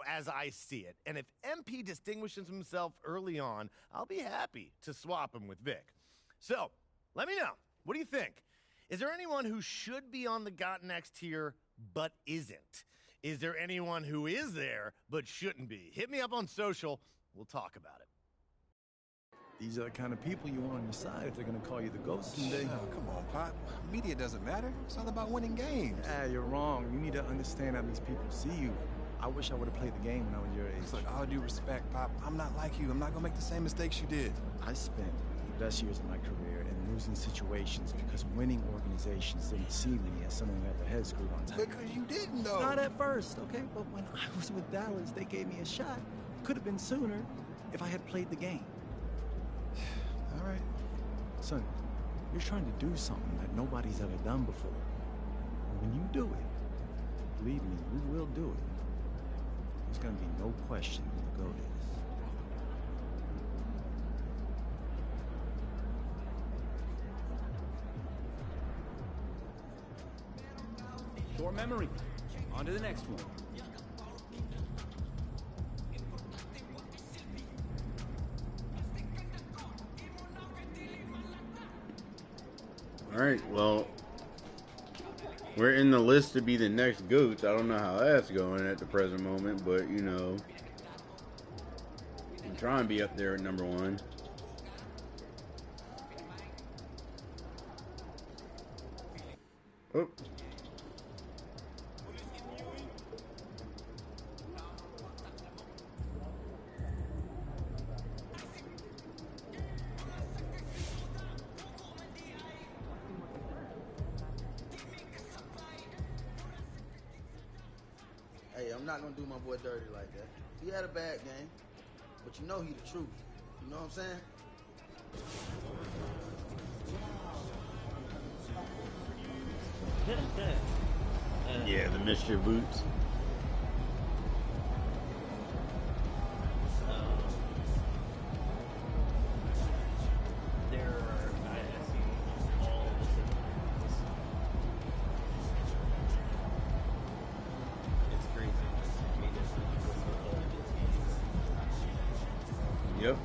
[SPEAKER 20] as I see it. And if MP distinguishes himself early on, I'll be happy to swap him with Vic. So, let me know. What do you think? Is there anyone who should be on the Got Next tier but isn't? Is there anyone who is there but shouldn't be? Hit me up on social. We'll talk about it.
[SPEAKER 8] These are the kind of people you want on your side if they're going to call you the GOAT someday.
[SPEAKER 10] Oh, come on, Pop. Media doesn't matter. It's all about winning games.
[SPEAKER 8] You're wrong. You need to understand how these people see you. I wish I would have played the game when I was your age.
[SPEAKER 10] Look, all due respect, Pop, I'm not like you. I'm not going to make the same mistakes you did.
[SPEAKER 8] I spent the best years of my career in losing situations because winning organizations didn't see me as someone who had their head screwed on tight.
[SPEAKER 10] Because you didn't, though.
[SPEAKER 8] Not at first, okay? But when I was with Dallas, they gave me a shot. Could have been sooner if I had played the game.
[SPEAKER 10] All right.
[SPEAKER 8] Son, you're trying to do something that nobody's ever done before. And when you do it, believe me, we will do it. There's going to be no question who the GOAT is.
[SPEAKER 21] Short memory. On to the next one.
[SPEAKER 1] All right, well, we're in the list to be the next GOATs. I don't know how that's going at the present moment, but, I'm trying to be up there at number 1. Oh.
[SPEAKER 22] Hey, I'm not gonna do my boy dirty like that. He had a bad game, but he the truth. You know what I'm saying?
[SPEAKER 1] Yeah, the mischief boots. Yep.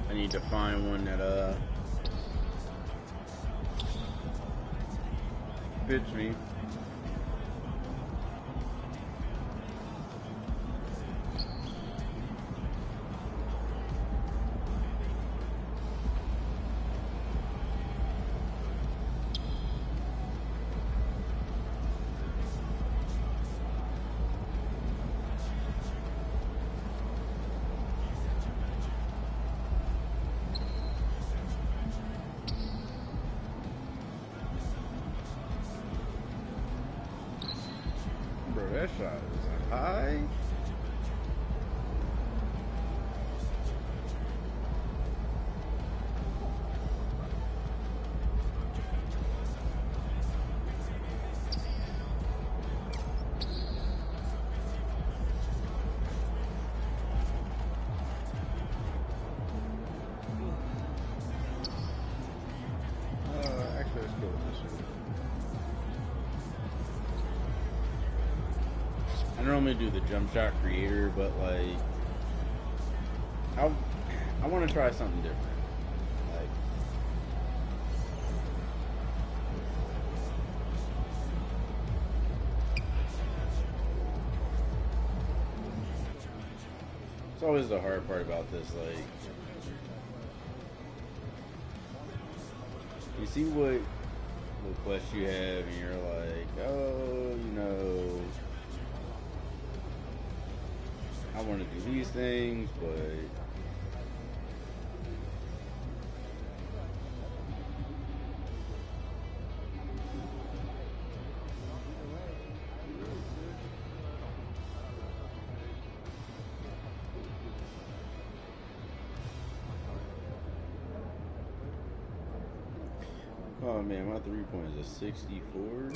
[SPEAKER 1] I need to find one that fits me. Bro, that shot is high. Actually, let's go with this one. I normally do the jump shot creator, but like I want to try something different. Like It's always the hard part about this, like, you see what quest you have, and you're like, oh, you know, I want to do these things, but oh man, my 3-point is a 64.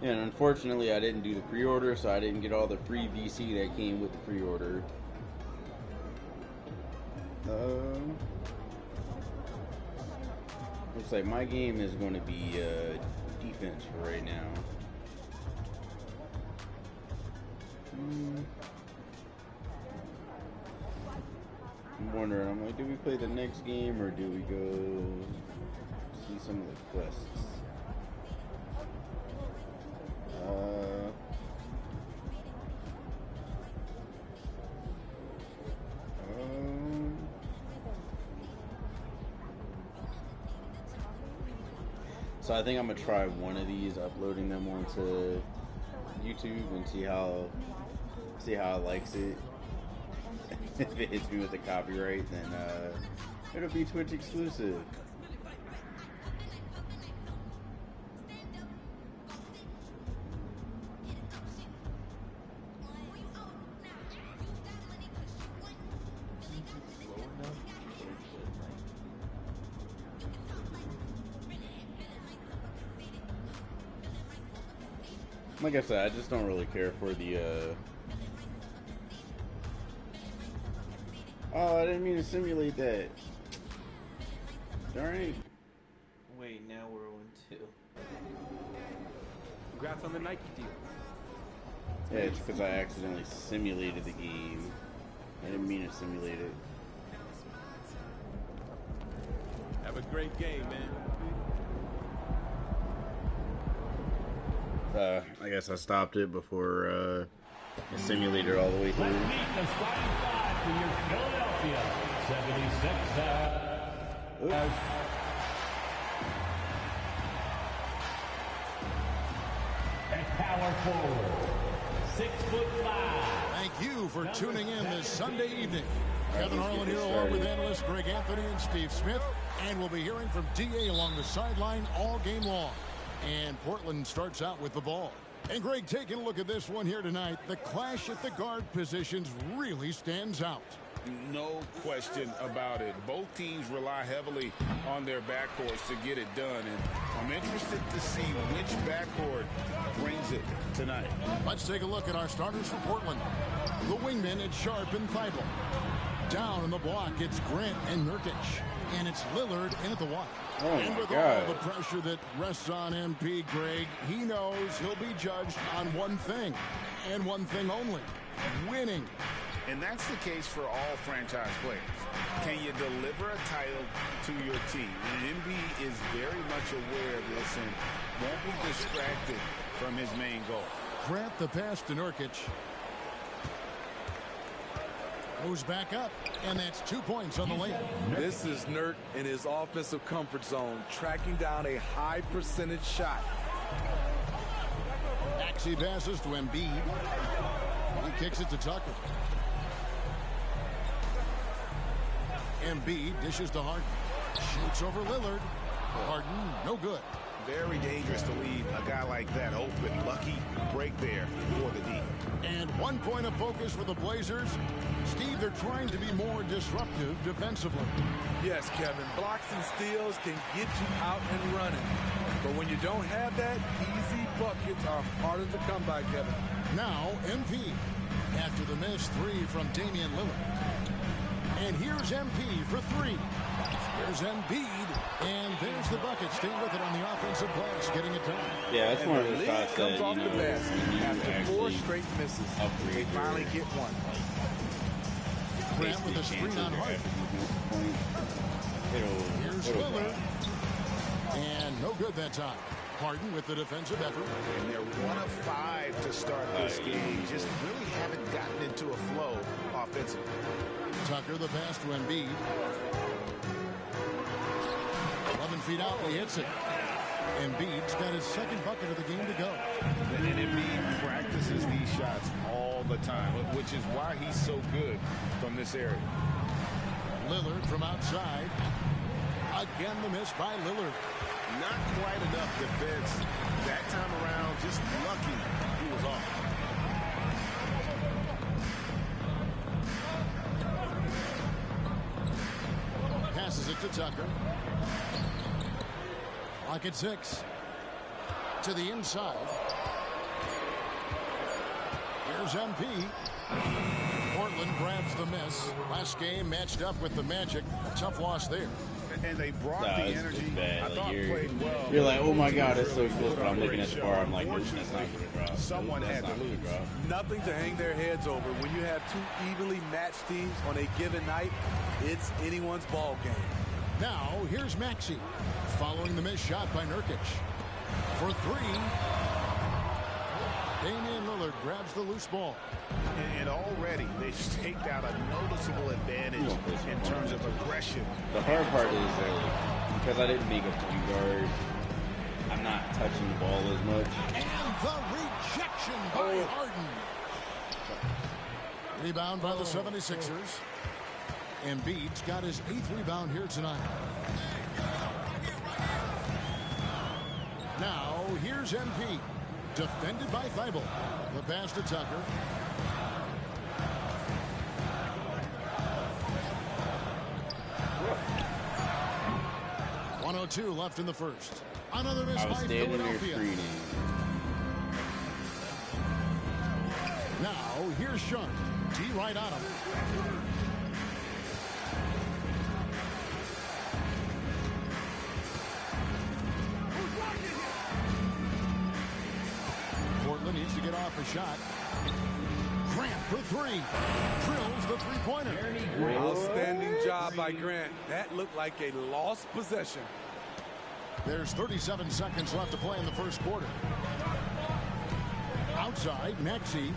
[SPEAKER 1] And unfortunately, I didn't do the pre-order, so I didn't get all the free VC that came with the pre-order. Looks like my game is going to be defense for right now. I'm wondering, I'm like, do we play the next game or do we go see some of the quests? So I think I'm gonna try one of these, uploading them onto YouTube and see how it likes it. If it hits me with the copyright, then it'll be Twitch exclusive. Like I said, I just don't really care for the oh, I didn't mean to simulate that. Darn it.
[SPEAKER 2] Wait, now we're 1-2.
[SPEAKER 21] Congrats on the Nike deal.
[SPEAKER 1] Yeah, it's because I accidentally simulated the game. I didn't mean to simulate it.
[SPEAKER 21] Have a great game, man.
[SPEAKER 1] I guess I stopped it before it simulated all the way through.
[SPEAKER 5] Let's meet the starting five for your Philadelphia 76ers. At power forward, 6'5".
[SPEAKER 3] Thank you for tuning in this Sunday evening. Kevin Harlan here along with analysts Greg Anthony and Steve Smith. And we'll be hearing from D.A. along the sideline all game long. And Portland starts out with the ball. And Greg, taking a look at this one here tonight, the clash at the guard positions really stands out.
[SPEAKER 11] No question about it. Both teams rely heavily on their backcourts to get it done. And I'm interested to see which backcourt brings it tonight.
[SPEAKER 3] Let's take a look at our starters for Portland. The wingmen, it's Sharp and Thibault. Down in the block, it's Grant and Nurkic. And it's Lillard in at the one.
[SPEAKER 1] Oh
[SPEAKER 3] and with
[SPEAKER 1] my God.
[SPEAKER 3] all the pressure that rests on MP, Greg, he knows he'll be judged on one thing, and one thing only: winning.
[SPEAKER 11] And that's the case for all franchise players. Can you deliver a title to your team? And Embiid is very much aware of this and won't be distracted from his main goal.
[SPEAKER 3] Grant the pass to Nurkic. Goes back up, and that's 2 points on the lane.
[SPEAKER 6] This is Nurt in his offensive comfort zone, tracking down a high percentage shot.
[SPEAKER 3] Maxey passes to Embiid. He kicks it to Tucker. Embiid dishes to Harden. Shoots over Lillard. Harden, no good.
[SPEAKER 11] Very dangerous to leave a guy like that open. Lucky break there for the D.
[SPEAKER 3] And 1 point of focus for the Blazers. Steve, they're trying to be more disruptive defensively.
[SPEAKER 6] Yes, Kevin. Blocks and steals can get you out and running. But when you don't have that, easy buckets are harder to come by, Kevin.
[SPEAKER 3] Now, MP. After the missed three from Damian Lillard. And here's MP for three. There's Embiid, and there's the bucket. Staying with it on the offensive glass, getting it done.
[SPEAKER 1] Yeah, that's one of the shots that,
[SPEAKER 6] comes off the basket after 4 straight misses.
[SPEAKER 11] They finally get one.
[SPEAKER 3] Grant with a screen on Harden. Here's Lillard. And no good that time. Harden with the defensive effort.
[SPEAKER 11] And they're 1 of 5 to start this game. Just really haven't gotten into a flow offensively.
[SPEAKER 3] Tucker, the pass to Embiid. 11 feet out, he hits it. Embiid's got his second bucket of the game to go.
[SPEAKER 11] And Embiid practices these shots all the time, which is why he's so good from this area.
[SPEAKER 3] Lillard from outside. Again, the miss by Lillard.
[SPEAKER 11] Not quite enough defense that time around. Just lucky he was off.
[SPEAKER 3] Passes it to Tucker. Clock at 6. To the inside. Here's MP. Portland grabs the miss. Last game matched up with the Magic. A tough loss there.
[SPEAKER 11] And they brought the energy. I thought played well.
[SPEAKER 1] You're like, oh my God, it's so close. But I'm looking at the bar. I'm like, that's not going to drop.
[SPEAKER 11] Someone had to lose.
[SPEAKER 6] Nothing to hang their heads over. When you have two evenly matched teams on a given night, it's anyone's ball game.
[SPEAKER 3] Now, here's Maxey. Following the missed shot by Nurkic. For 3. Damian Lillard grabs the loose ball.
[SPEAKER 11] And already they've staked out a noticeable advantage in terms of aggression.
[SPEAKER 1] The hard part is because I didn't make a point guard, I'm not touching the ball as much.
[SPEAKER 3] And the rejection by Harden. Rebound by the 76ers. Embiid's got his 8th rebound here tonight. Now, here's MP. Defended by Thibault. The pass to Tucker. .102 left in the first. Another miss by Philadelphia. Now, here's Sharp. D right on him. Portland needs to get off a shot. Grant for 3. Drills the three-pointer.
[SPEAKER 6] Outstanding job by Grant. That looked like a lost possession.
[SPEAKER 3] There's 37 seconds left to play in the first quarter. Outside, Maxey.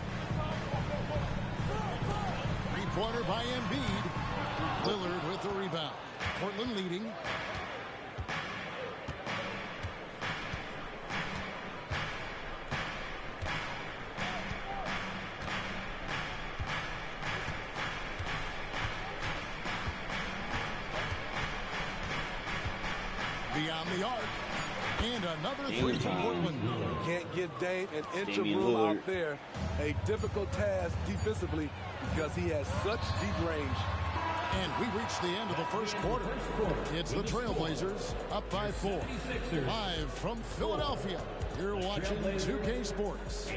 [SPEAKER 3] Three-pointer by Embiid. Lillard with the rebound. Portland leading. Beyond the arc. And another 3 from Portland.
[SPEAKER 6] Can't give Dame an inch of room out there. A difficult task defensively because he has such deep range.
[SPEAKER 3] And we reach the end of the first quarter. It's the Trailblazers up by 4. Live from Philadelphia. You're watching 2K Sports.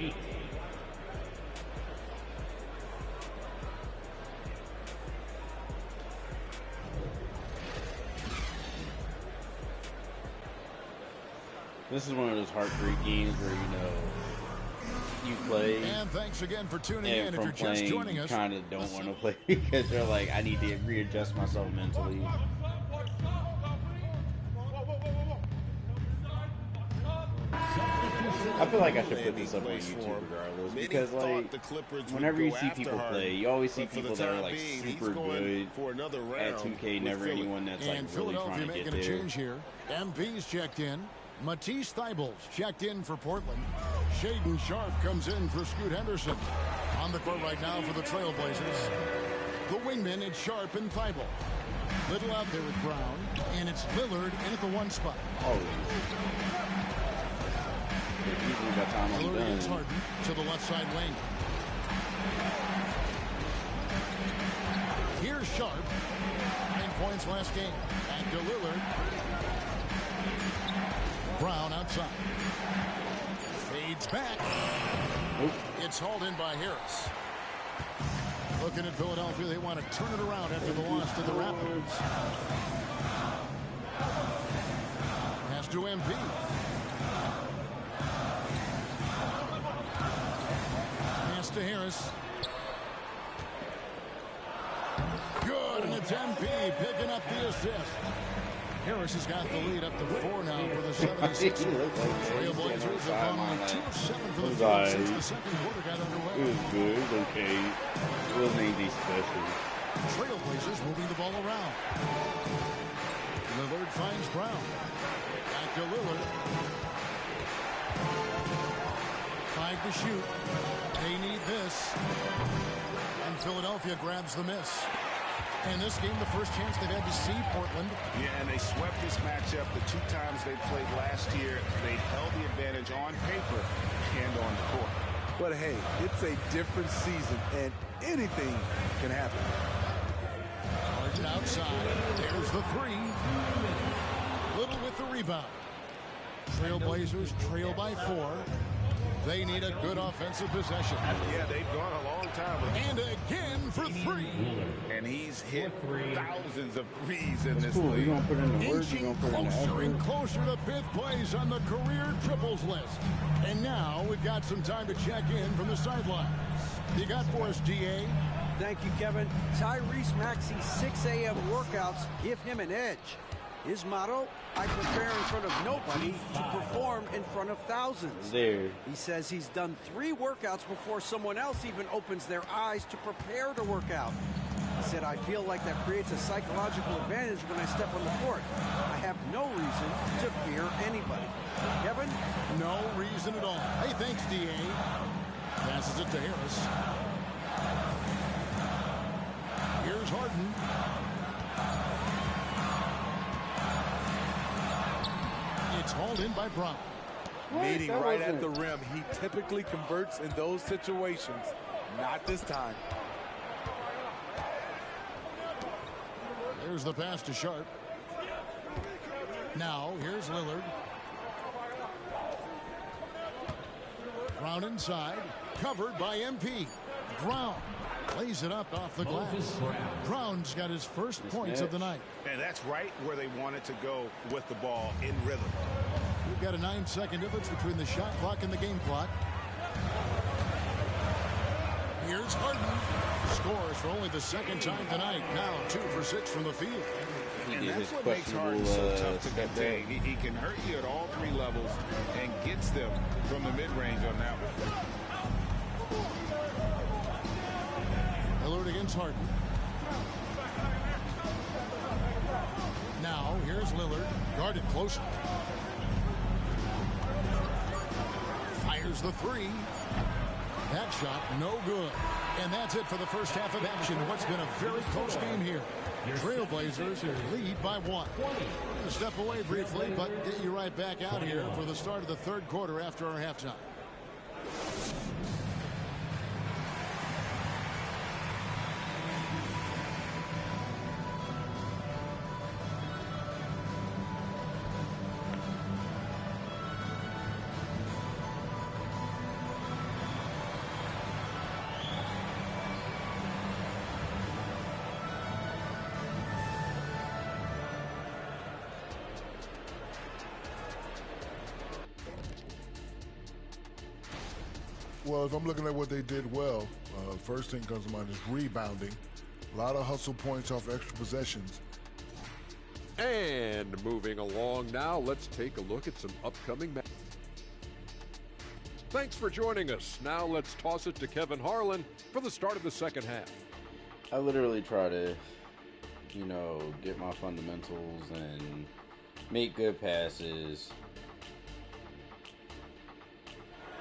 [SPEAKER 1] This is one of those heartbreak games where, you play.
[SPEAKER 3] And thanks again for tuning
[SPEAKER 1] in.
[SPEAKER 3] If you're just joining us,
[SPEAKER 1] you kind of don't want to play because they're like, I need to readjust myself mentally. I feel like I should put this up on YouTube regardless because, whenever you see people play, you always see people that are like super good at 2K. Never anyone that's like really trying to get there.
[SPEAKER 3] A change here. MV's checked in. Matisse Thybulle's checked in for Portland. Shaden Sharp comes in for Scoot Henderson. On the court right now for the Trailblazers. The wingmen, it's Sharp and Thibault. Little out there with Brown. And it's Lillard in at the 1 spot. Lillard gets Harden to the left side lane. Here's Sharp. 9 points last game. Back to Lillard. Brown outside. Fades back. It's hauled in by Harris. Looking at Philadelphia, they want to turn it around after the loss to the Raptors. Pass to MP. Pass to Harris. Good, and it's MP picking up the assist. Harris Harris has got the lead up to 4 now for the 76ers. Trailblazers have gone on 2 of 7 for the field since the second quarter got underway.
[SPEAKER 1] It was good. It was okay. It wasn't anything special.
[SPEAKER 3] Trailblazers moving the ball around. Lillard finds Brown. Back to Lillard. 5 to shoot. They need this. And Philadelphia grabs the miss. In this game, the first chance they've had to see Portland.
[SPEAKER 11] Yeah, and they swept this matchup the 2 times they played last year. They held the advantage on paper and on the court.
[SPEAKER 6] But hey, it's a different season, and anything can happen.
[SPEAKER 3] Harden outside. There's the 3. Little with the rebound. Trailblazers trail by 4. They need a good offensive possession.
[SPEAKER 11] Yeah, they've gone a long time.
[SPEAKER 3] And again for 3.
[SPEAKER 11] And he's hit thousands of threes in this
[SPEAKER 1] Cool.
[SPEAKER 11] league.
[SPEAKER 1] You're gonna put in the work. You're
[SPEAKER 3] Inching
[SPEAKER 1] gonna put in the
[SPEAKER 3] closer and
[SPEAKER 1] effort.
[SPEAKER 3] closer to 5th place on the career triples list. And now we've got some time to check in from the sidelines. You got for us, DA?
[SPEAKER 12] Thank you, Kevin. Tyrese Maxey's 6 a.m. workouts give him an edge. His motto, I prepare in front of nobody to perform in front of thousands.
[SPEAKER 1] There.
[SPEAKER 12] He says he's done 3 workouts before someone else even opens their eyes to prepare to work out. He said, I feel like that creates a psychological advantage when I step on the court. I have no reason to fear anybody. Kevin?
[SPEAKER 3] No reason at all. Hey, thanks, DA. Passes it to Harris. Here's Harden. It's hauled in by Brown.
[SPEAKER 6] Meeting right at the rim. He typically converts in those situations. Not this time.
[SPEAKER 3] There's the pass to Sharp. Now, here's Lillard. Brown inside. Covered by MP. Brown lays it up off the glass. Brown's got his first points of the night.
[SPEAKER 11] And that's right where they wanted to go with the ball, in rhythm.
[SPEAKER 3] We've got a 9-second difference between the shot clock and the game clock. Here's Harden. Scores for only the 2nd time tonight. Now 2 for 6 from the field.
[SPEAKER 11] And that's what makes Harden so tough to contain. He can hurt you at all 3 levels and gets them from the mid-range on that one.
[SPEAKER 3] Lillard against Harden. Now, here's Lillard. Guarded closely. Fires the 3. That shot, no good. And that's it for the first half of action. What's been a very close game here. Trailblazers lead by 1. We're going to step away briefly, but get you right back out here for the start of the 3rd quarter after our halftime.
[SPEAKER 7] Well, if I'm looking at what they did well, first thing comes to mind is rebounding. A lot of hustle points off extra possessions.
[SPEAKER 13] And moving along now, let's take a look at some upcoming matches. Thanks for joining us. Now let's toss it to Kevin Harlan for the start of the 2nd half.
[SPEAKER 1] I literally try to, get my fundamentals and make good passes,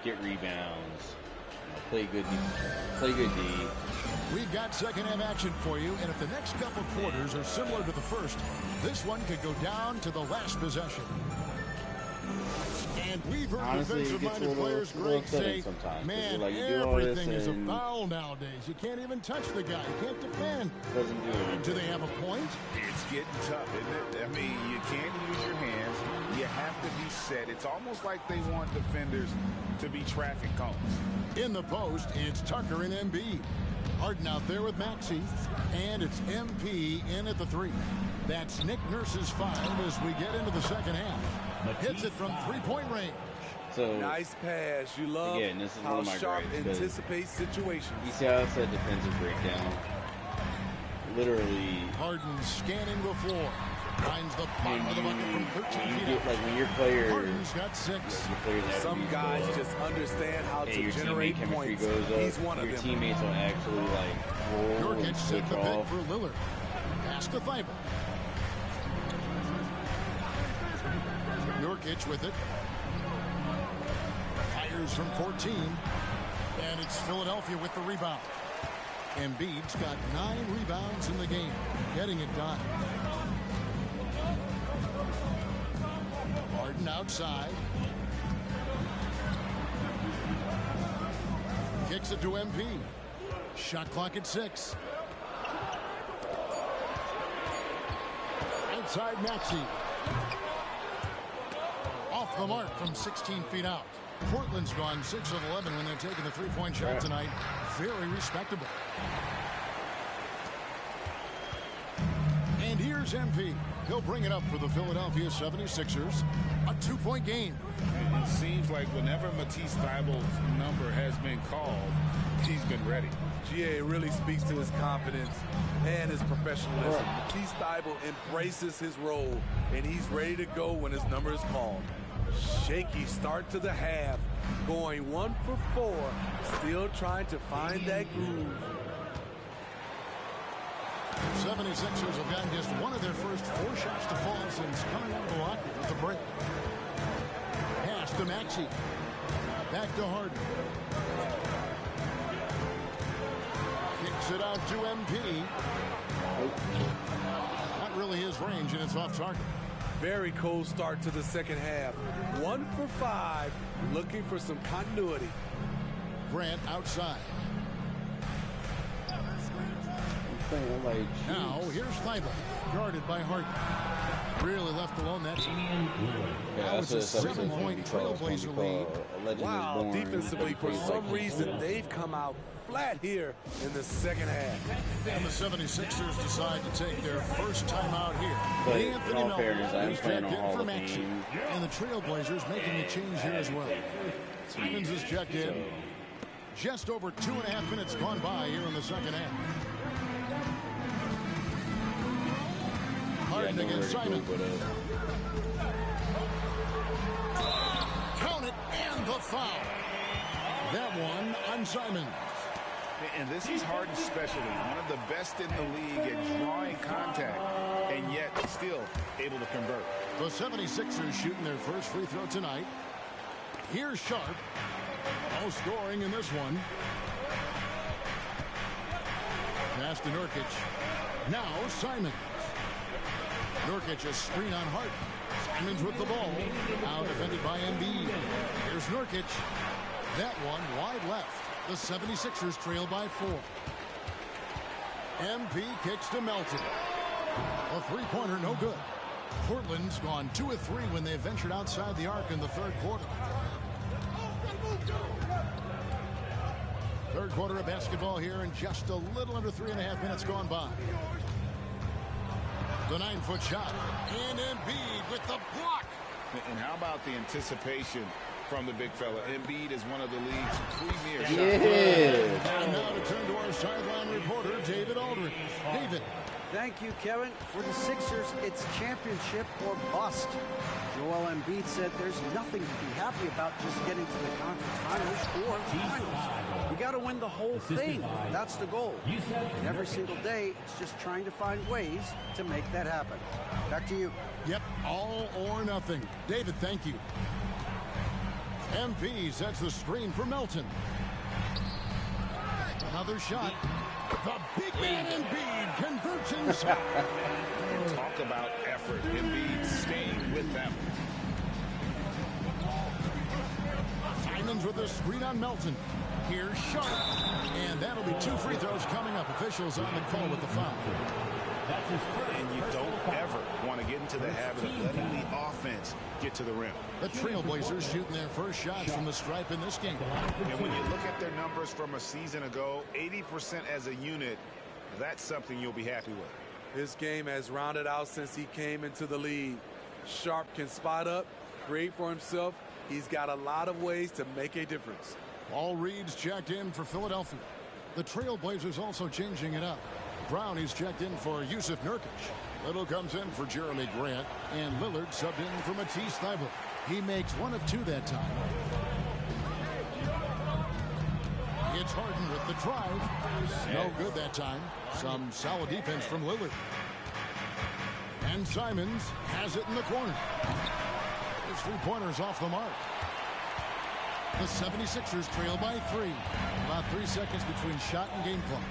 [SPEAKER 1] get rebounds, play good D.
[SPEAKER 3] We've got second half action for you, and if the next couple quarters are similar to the first, this one could go down to the last possession. And we've heard defensive-minded players, Greg, say, man,
[SPEAKER 1] like
[SPEAKER 3] everything is a foul nowadays. You can't even touch the guy. You can't defend.
[SPEAKER 1] Doesn't do it.
[SPEAKER 3] Do they have a point?
[SPEAKER 11] It's getting tough, isn't it? I mean, you can't use your hands. You have to be set. It's almost like they want defenders to be traffic cones.
[SPEAKER 3] In the post, it's Tucker and Embiid. Harden out there with Maxey, and it's MP in at the 3. That's Nick Nurse's 5 as we get into the second half. Hits it from 3-point range.
[SPEAKER 1] So
[SPEAKER 6] nice pass. You love
[SPEAKER 1] again, this is
[SPEAKER 6] how
[SPEAKER 1] one of my
[SPEAKER 6] Sharp
[SPEAKER 1] gripes,
[SPEAKER 6] anticipates situations.
[SPEAKER 1] You see how I said defensive breakdown? Literally.
[SPEAKER 3] Harden scanning the floor. Finds the bottom of the bucket from 13 feet.
[SPEAKER 1] Get, like when your player,
[SPEAKER 3] Harden's got 6.
[SPEAKER 6] Some guys just understand how to generate points. He's one of
[SPEAKER 1] your
[SPEAKER 6] them.
[SPEAKER 1] teammates will actually like roll and
[SPEAKER 3] Nurkic set
[SPEAKER 1] switch
[SPEAKER 3] the pick
[SPEAKER 1] off.
[SPEAKER 3] for Lillard. Pass to Thibault. Nurkic with it. Fires from 14. And it's Philadelphia with the rebound. Embiid's got 9 rebounds in the game. Getting it done. Harden outside. Kicks it to MP. Shot clock at 6. Outside Maxey. Off the mark from 16 feet out. Portland's gone 6 of 11 when they're taking the three-point shot tonight. Very respectable. And here's MP. He'll bring it up for the Philadelphia 76ers. A 2-point game.
[SPEAKER 11] It seems like whenever Matisse Thybulle's number has been called, he's been ready.
[SPEAKER 6] GA really speaks to his confidence and his professionalism. Matisse Thybulle embraces his role, and he's ready to go when his number is called. Shaky start to the half, going 1 for 4, still trying to find that groove.
[SPEAKER 3] 76ers have gotten just one of their first 4 shots to fall since coming out of the locker with the break. Pass to Maxey. Back to Harden. Kicks it out to MP. Not really his range, and it's off target.
[SPEAKER 6] Very cold start to the second half. 1 for 5, looking for some continuity.
[SPEAKER 3] Grant outside.
[SPEAKER 1] Like,
[SPEAKER 3] now here's Thibault, guarded by Harden. Really left alone that time. Now it's a 7-point trailblazer lead.
[SPEAKER 6] Wow, defensively, for some reason, they've come out flat here in the second half.
[SPEAKER 3] And the 76ers decide to take their first time out here.
[SPEAKER 1] But
[SPEAKER 3] Anthony
[SPEAKER 1] in all fairness, I'm
[SPEAKER 3] Melton is
[SPEAKER 1] playing
[SPEAKER 3] checked
[SPEAKER 1] on
[SPEAKER 3] in
[SPEAKER 1] Hall
[SPEAKER 3] for
[SPEAKER 1] of
[SPEAKER 3] Maxey.
[SPEAKER 1] Fame.
[SPEAKER 3] And the Trailblazers making a change here as well. Simons is checked in. Just over 2.5 minutes gone by here in the second half. Harden against Simon. Count it, and the foul. That one on Simon.
[SPEAKER 11] And this is Harden's specialty. One of the best in the league at drawing contact, and yet still able to convert.
[SPEAKER 3] The 76ers shooting their first free throw tonight. Here's Sharp. No scoring in this one. Pass to Nurkic. Now Simon. Nurkic a screen on Hart. Simons with the ball. Now defended by Embiid. Here's Nurkic. That one wide left. The 76ers trail by 4. MP kicks to Melton. A three-pointer no good. Portland's gone 2 of 3 when they ventured outside the arc in the third quarter. Third quarter of basketball here, and just a little under 3.5 minutes gone by. The 9-foot shot. And Embiid with the block.
[SPEAKER 11] And how about the anticipation from the big fella? Embiid is one of the league's premier shot.
[SPEAKER 3] And now to turn to our sideline reporter, David Aldridge. David.
[SPEAKER 12] Thank you, Kevin. For the Sixers, it's championship or bust. Joel Embiid said there's nothing to be happy about just getting to the conference finals or finals. You got to win the whole thing. That's the goal. And every single day, it's just trying to find ways to make that happen. Back to you.
[SPEAKER 3] Yep, all or nothing. David, thank you. MP sets the screen for Melton. Another shot. The big man Embiid converts inside.
[SPEAKER 11] And talk about effort. Embiid staying with them.
[SPEAKER 3] Simons with a screen on Melton. Here's Sharp. And that'll be 2 free throws coming up. Officials on the call with the foul.
[SPEAKER 11] And you don't ever want to get into the habit of letting the offense get to the rim.
[SPEAKER 3] The Trailblazers shooting their first shots from the stripe in this game.
[SPEAKER 11] And when you look at their numbers from a season ago, 80% as a unit, that's something you'll be happy with.
[SPEAKER 6] His game has rounded out since he came into the league. Sharp can spot up, create for himself. He's got a lot of ways to make a difference.
[SPEAKER 3] Paul Reed's checked in for Philadelphia. The Trailblazers also changing it up. Brown is checked in for Yusuf Nurkic. Little comes in for Jeremy Grant, and Lillard subbed in for Matisse Thybulle. He makes 1 of 2 that time. It's Harden with the drive. No good that time. Some solid defense from Lillard. And Simons has it in the corner. His 3-pointers off the mark. The 76ers trail by 3. About 3 seconds between shot and game clock.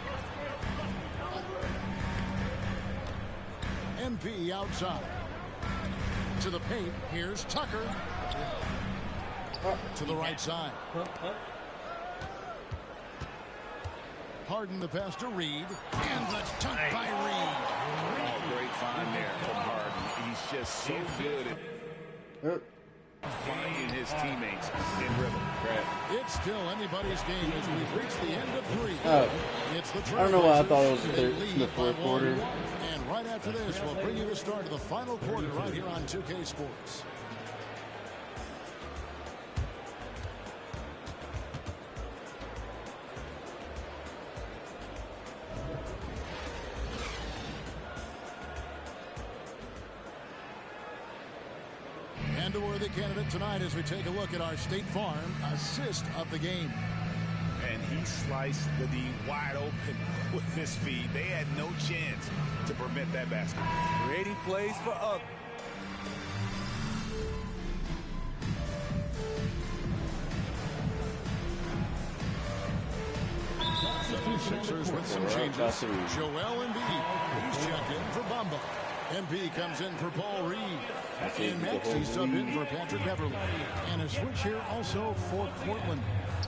[SPEAKER 3] MP outside. To the paint. Here's Tucker. To the right side. Harden the pass to Reed. And the dunk by Reed.
[SPEAKER 11] Oh, great find there from Harden. He's just so good at finding his teammates in rhythm.
[SPEAKER 3] It's still anybody's game as we've reached the end of 3. It's the
[SPEAKER 1] I don't know why I thought it was the fourth quarter.
[SPEAKER 3] And right after this, we'll bring you the start of the final quarter right here on 2K Sports. And a worthy candidate tonight as we take a look at our State Farm assist of the game.
[SPEAKER 11] And he sliced the D wide open with his feed. They had no chance to prevent that basket.
[SPEAKER 6] Creating plays for others.
[SPEAKER 3] Sixers with some changes. Joel Embiid. He's checked in for Bamba. MP comes in for Paul Reed. And next he's subbed in for Patrick Beverly. And a switch here also for Portland.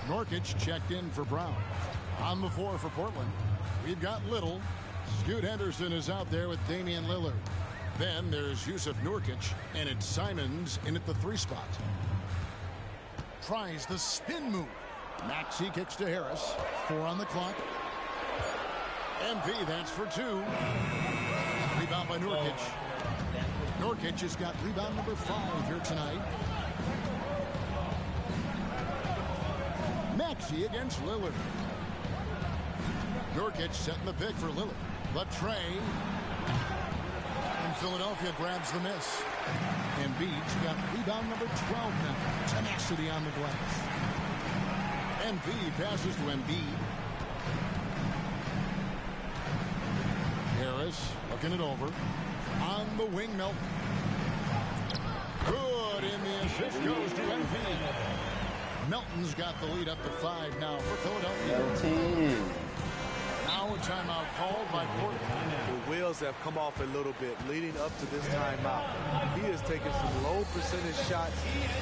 [SPEAKER 3] Nurkic checked in for Brown. On the floor for Portland, we've got Little. Scoot Henderson is out there with Damian Lillard. Then there's Yusuf Nurkic, and it's Simons in at the 3 spot. Tries the spin move. Maxey kicks to Harris. 4 on the clock. MP, that's for 2. Rebound by Nurkic. Nurkic has got rebound number 5 here tonight. Maxey against Lillard. Nurkic setting the pick for Lillard. The tray. And Philadelphia grabs the miss. Embiid's got rebound number 12 now. Tenacity on the glass. MV passes to Embiid. Harris looking it over. On the wing, Melton. Good, and the assist goes to MP. Melton's got the lead up to 5 now for Philadelphia. Now a timeout called by Portland.
[SPEAKER 6] The wheels have come off a little bit leading up to this timeout. He is taking some low percentage shots,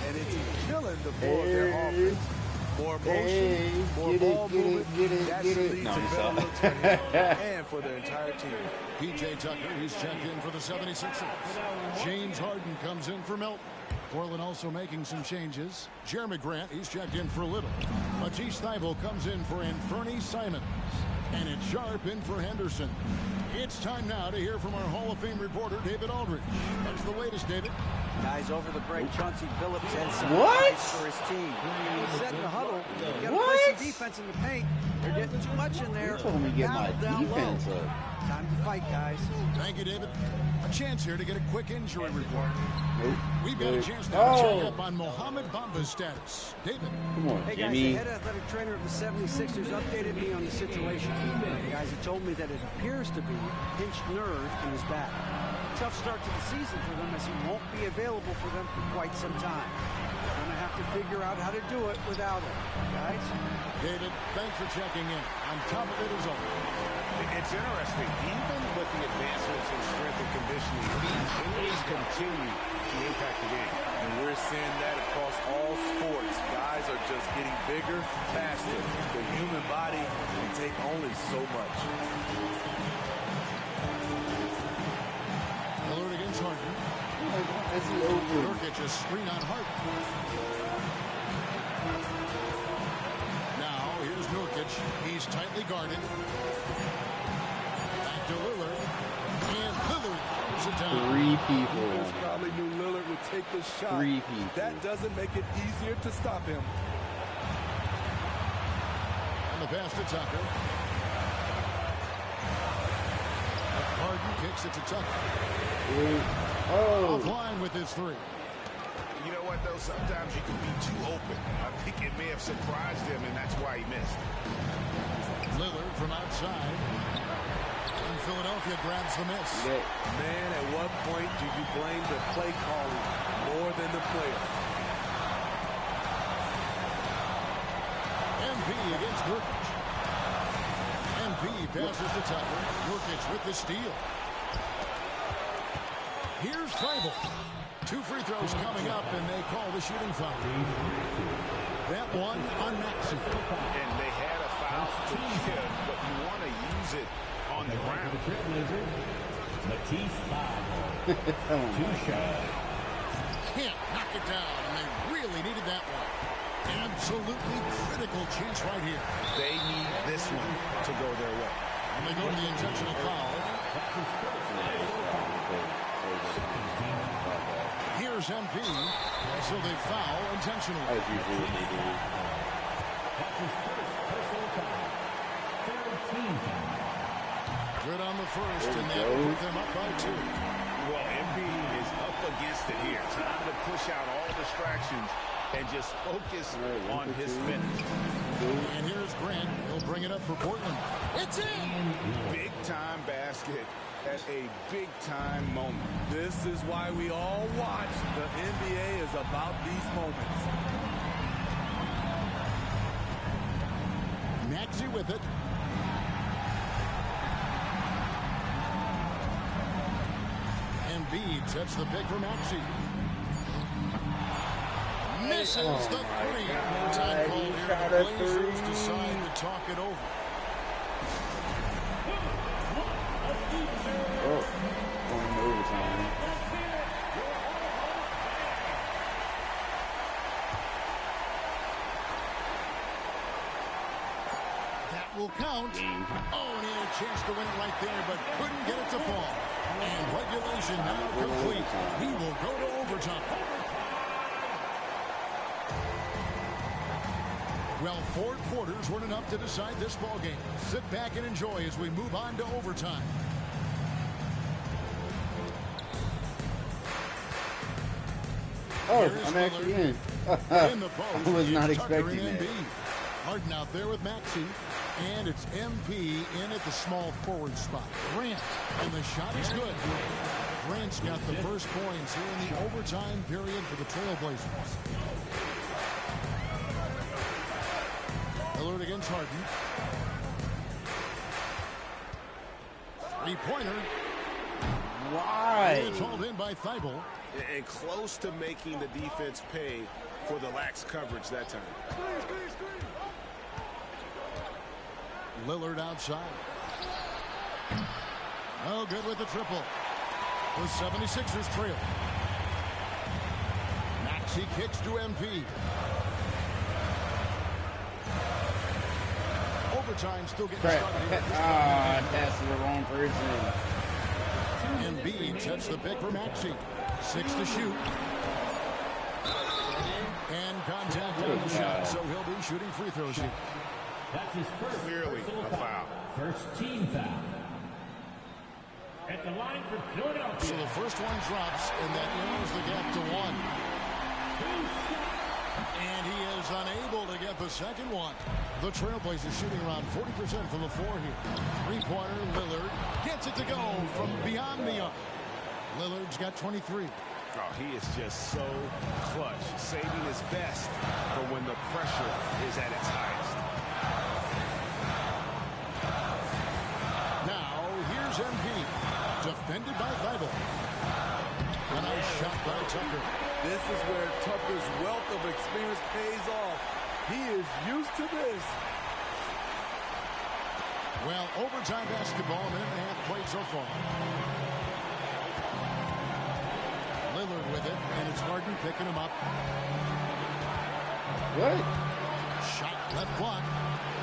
[SPEAKER 6] and it's killing the floor of their offense. More motion, more ball movement. That should lead to better looks for him and for the entire team.
[SPEAKER 3] PJ Tucker, he's checked in for the 76ers. James Harden comes in for Melton. Portland also making some changes. Jeremy Grant, he's checked in for Little. Matisse Thybulle comes in for Anthony Simons. And it's Sharp in for Henderson. It's time now to hear from our Hall of Fame reporter, David Aldridge. What's the latest, David?
[SPEAKER 12] Guys, over the break, Chauncey Billups had some
[SPEAKER 1] What?
[SPEAKER 12] advice for his team. He said in the huddle, you got to play some defense in the paint. They're getting too much in there.
[SPEAKER 1] You told me to get my
[SPEAKER 12] Battle down
[SPEAKER 1] defense
[SPEAKER 12] low.
[SPEAKER 1] up.
[SPEAKER 12] Time to fight, guys.
[SPEAKER 3] Thank you, David. A chance here to get a quick injury report.
[SPEAKER 1] Nope.
[SPEAKER 3] We've got a chance now to check up on Mohamed Bamba's status. David.
[SPEAKER 1] Come on,
[SPEAKER 12] Hey, guys, the head athletic trainer of the 76ers updated me on the situation. Guys, he told me that it appears to be a pinched nerve in his back. Tough start to the season for them as he won't be available for them for quite some time. They're going to have to figure out how to do it without him. Guys?
[SPEAKER 3] David, thanks for checking in. On top of it is always.
[SPEAKER 11] It's interesting. Even with the advancements in strength and conditioning, injuries continue to impact the game.
[SPEAKER 6] And we're seeing that across all sports. Guys are just getting bigger, faster. The human body can take only so much.
[SPEAKER 3] Lillard against Harden.
[SPEAKER 1] As he over.
[SPEAKER 3] Nurkic a screen on Harden. Now here's Nurkic. He's tightly guarded. Back to Lillard. And Lillard throws it down.
[SPEAKER 1] 3 people.
[SPEAKER 6] He probably knew Lillard would take the shot.
[SPEAKER 1] 3 people.
[SPEAKER 6] That doesn't make it easier to stop him.
[SPEAKER 3] And the pass to Tucker. Harden kicks it to Tucker.
[SPEAKER 1] Oh.
[SPEAKER 3] Offline with his three.
[SPEAKER 11] You know what, though? Sometimes you can be too open. I think it may have surprised him, and that's why he missed.
[SPEAKER 3] Lillard from outside. And Philadelphia grabs the miss.
[SPEAKER 6] Man, at what point do you blame the play calling more than the player?
[SPEAKER 3] MP against Nurkic. MP passes to Tucker. Nurkic with the steal. Here's Fable. 2 free throws coming up, and they call the shooting foul. That one on Maxey.
[SPEAKER 11] And they had a foul to give, but you want to use it on the ground.
[SPEAKER 5] Matisse Thybulle. 2 shots.
[SPEAKER 3] Can't knock it down, and they really needed that one. Absolutely critical chance right here.
[SPEAKER 11] They need this one to go their way.
[SPEAKER 3] And they go to the intentional foul. Here's MP. So they foul intentionally. Good on the first, and that will put them up by 2.
[SPEAKER 11] Well, MP is up against it here. Time to push out all distractions and just focus on his finish.
[SPEAKER 3] And here's Grant. He'll bring it up for Portland. It's in!
[SPEAKER 11] Big-time basket at a big-time moment.
[SPEAKER 6] This is why we all watch. The NBA is about these moments.
[SPEAKER 3] Maxey with it. Embiid sets the pick for Maxey. Misses the three. Time call here. The Blazers decide to talk it over.
[SPEAKER 1] Oh, going to overtime.
[SPEAKER 3] That will count. Oh, and he had a chance to win it right there, but couldn't get it to fall. And regulation now complete. He will go to overtime. Well, 4 quarters weren't enough to decide this ball game. Sit back and enjoy as we move on to overtime.
[SPEAKER 1] Oh, I'm actually in.
[SPEAKER 3] In the post,
[SPEAKER 1] I was not
[SPEAKER 3] it's Tucker
[SPEAKER 1] expecting
[SPEAKER 3] and
[SPEAKER 1] that.
[SPEAKER 3] Embiid. Harden out there with Maxey. And it's MP in at the small forward spot. Grant, and the shot is good. Grant's got the first points here in the overtime period for the Trailblazers. Lillard against Harden. 3-pointer.
[SPEAKER 1] Why?
[SPEAKER 3] It's hauled in by Thybulle.
[SPEAKER 11] And close to making the defense pay for the lax coverage that time.
[SPEAKER 3] Lillard outside. Oh, good with the triple. The 76ers trail. Maxey kicks to MP. Overtime still getting started here.
[SPEAKER 1] That's the wrong person.
[SPEAKER 3] Embiid sets the pick for Maxey. 6 to shoot. And contact on the shot, so he'll be shooting free throws here.
[SPEAKER 5] That's his first.
[SPEAKER 11] Clearly a foul.
[SPEAKER 5] First team foul. At the line for Philadelphia.
[SPEAKER 3] So the first one drops, and that narrows the gap to 1. And he is unable to get the second one. The Trailblazers shooting around 40% from the floor here. 3-pointer, Lillard gets it to go from beyond the arc. Lillard's got 23.
[SPEAKER 11] Oh, he is just so clutch, saving his best for when the pressure is at its highest.
[SPEAKER 3] Now, here's MP. Defended by Thybulle. A nice shot by Tucker.
[SPEAKER 6] This is where Tucker's wealth of experience pays off. He is used to this.
[SPEAKER 3] Well, overtime basketball, a minute and a half played so far. Lillard with it, and it's Harden picking him up.
[SPEAKER 1] What?
[SPEAKER 3] Shot left block.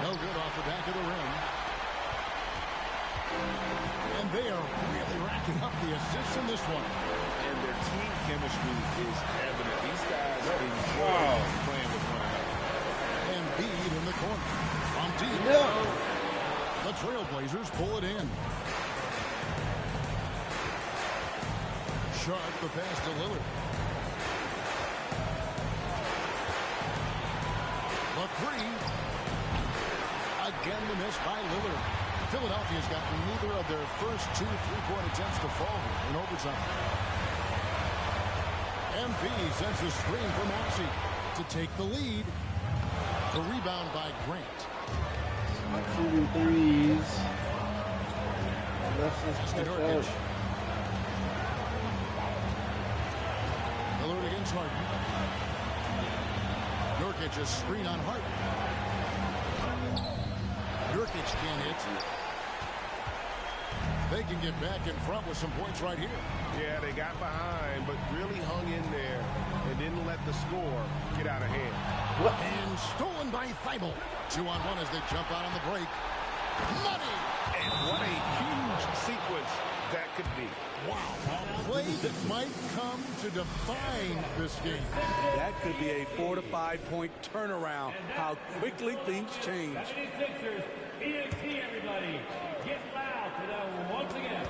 [SPEAKER 3] No good off the back of the rim. And they are really racking up the assists in this one.
[SPEAKER 11] And their team chemistry is evident. These guys enjoy playing with one another.
[SPEAKER 3] Embiid in the corner. From deep. The Trailblazers pull it in. Sharp, the pass to Lillard. The three. Again, the miss by Lillard. Philadelphia's got neither of their first 2 3-point attempts to fall in overtime. MP sends a screen for Maxey to take the lead. The rebound by Grant.
[SPEAKER 1] Shooting threes. Let's just check out.
[SPEAKER 3] Lillard against Harden. Nurkic a screen on Harden. Nurkic can't hit. They can get back in front with some points right here.
[SPEAKER 11] Yeah, they got behind, but really hung in there and didn't let the score get out of hand.
[SPEAKER 3] And stolen by Thibault. 2-on-1 as they jump out on the break. Money!
[SPEAKER 11] And what a huge sequence that could be.
[SPEAKER 3] Wow. A play that might come to define this game.
[SPEAKER 6] That could be a 4 to 5 point turnaround. How quickly things change.
[SPEAKER 5] 76ers, EMT, everybody. Get loud for them once again.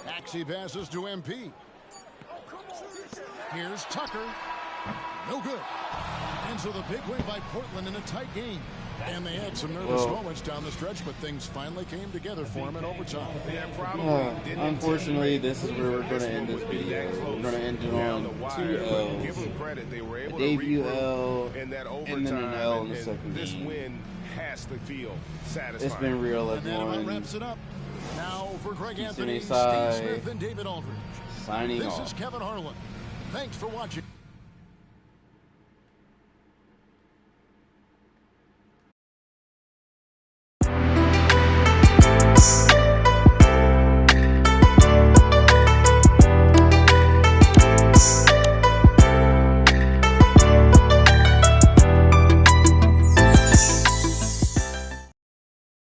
[SPEAKER 3] Maxey passes to MP. Here's Tucker. No good. And so the big win by Portland in a tight game. And they had some nervous moments down the stretch, but things finally came together for them in overtime.
[SPEAKER 1] Unfortunately, this is where we're going to end this video. We're going to end it on 2 L's. A debut L, and then an L in the second
[SPEAKER 11] This
[SPEAKER 1] game.
[SPEAKER 11] win has to feel satisfying.
[SPEAKER 1] It's been real,
[SPEAKER 3] And that about
[SPEAKER 1] everyone.
[SPEAKER 3] wraps it up. Now for Greg
[SPEAKER 1] Keith
[SPEAKER 3] Anthony, Steve
[SPEAKER 1] Sinesai
[SPEAKER 3] Smith, and David Aldridge.
[SPEAKER 1] signing
[SPEAKER 3] This
[SPEAKER 1] off.
[SPEAKER 3] is Kevin Harlan. Thanks for watching.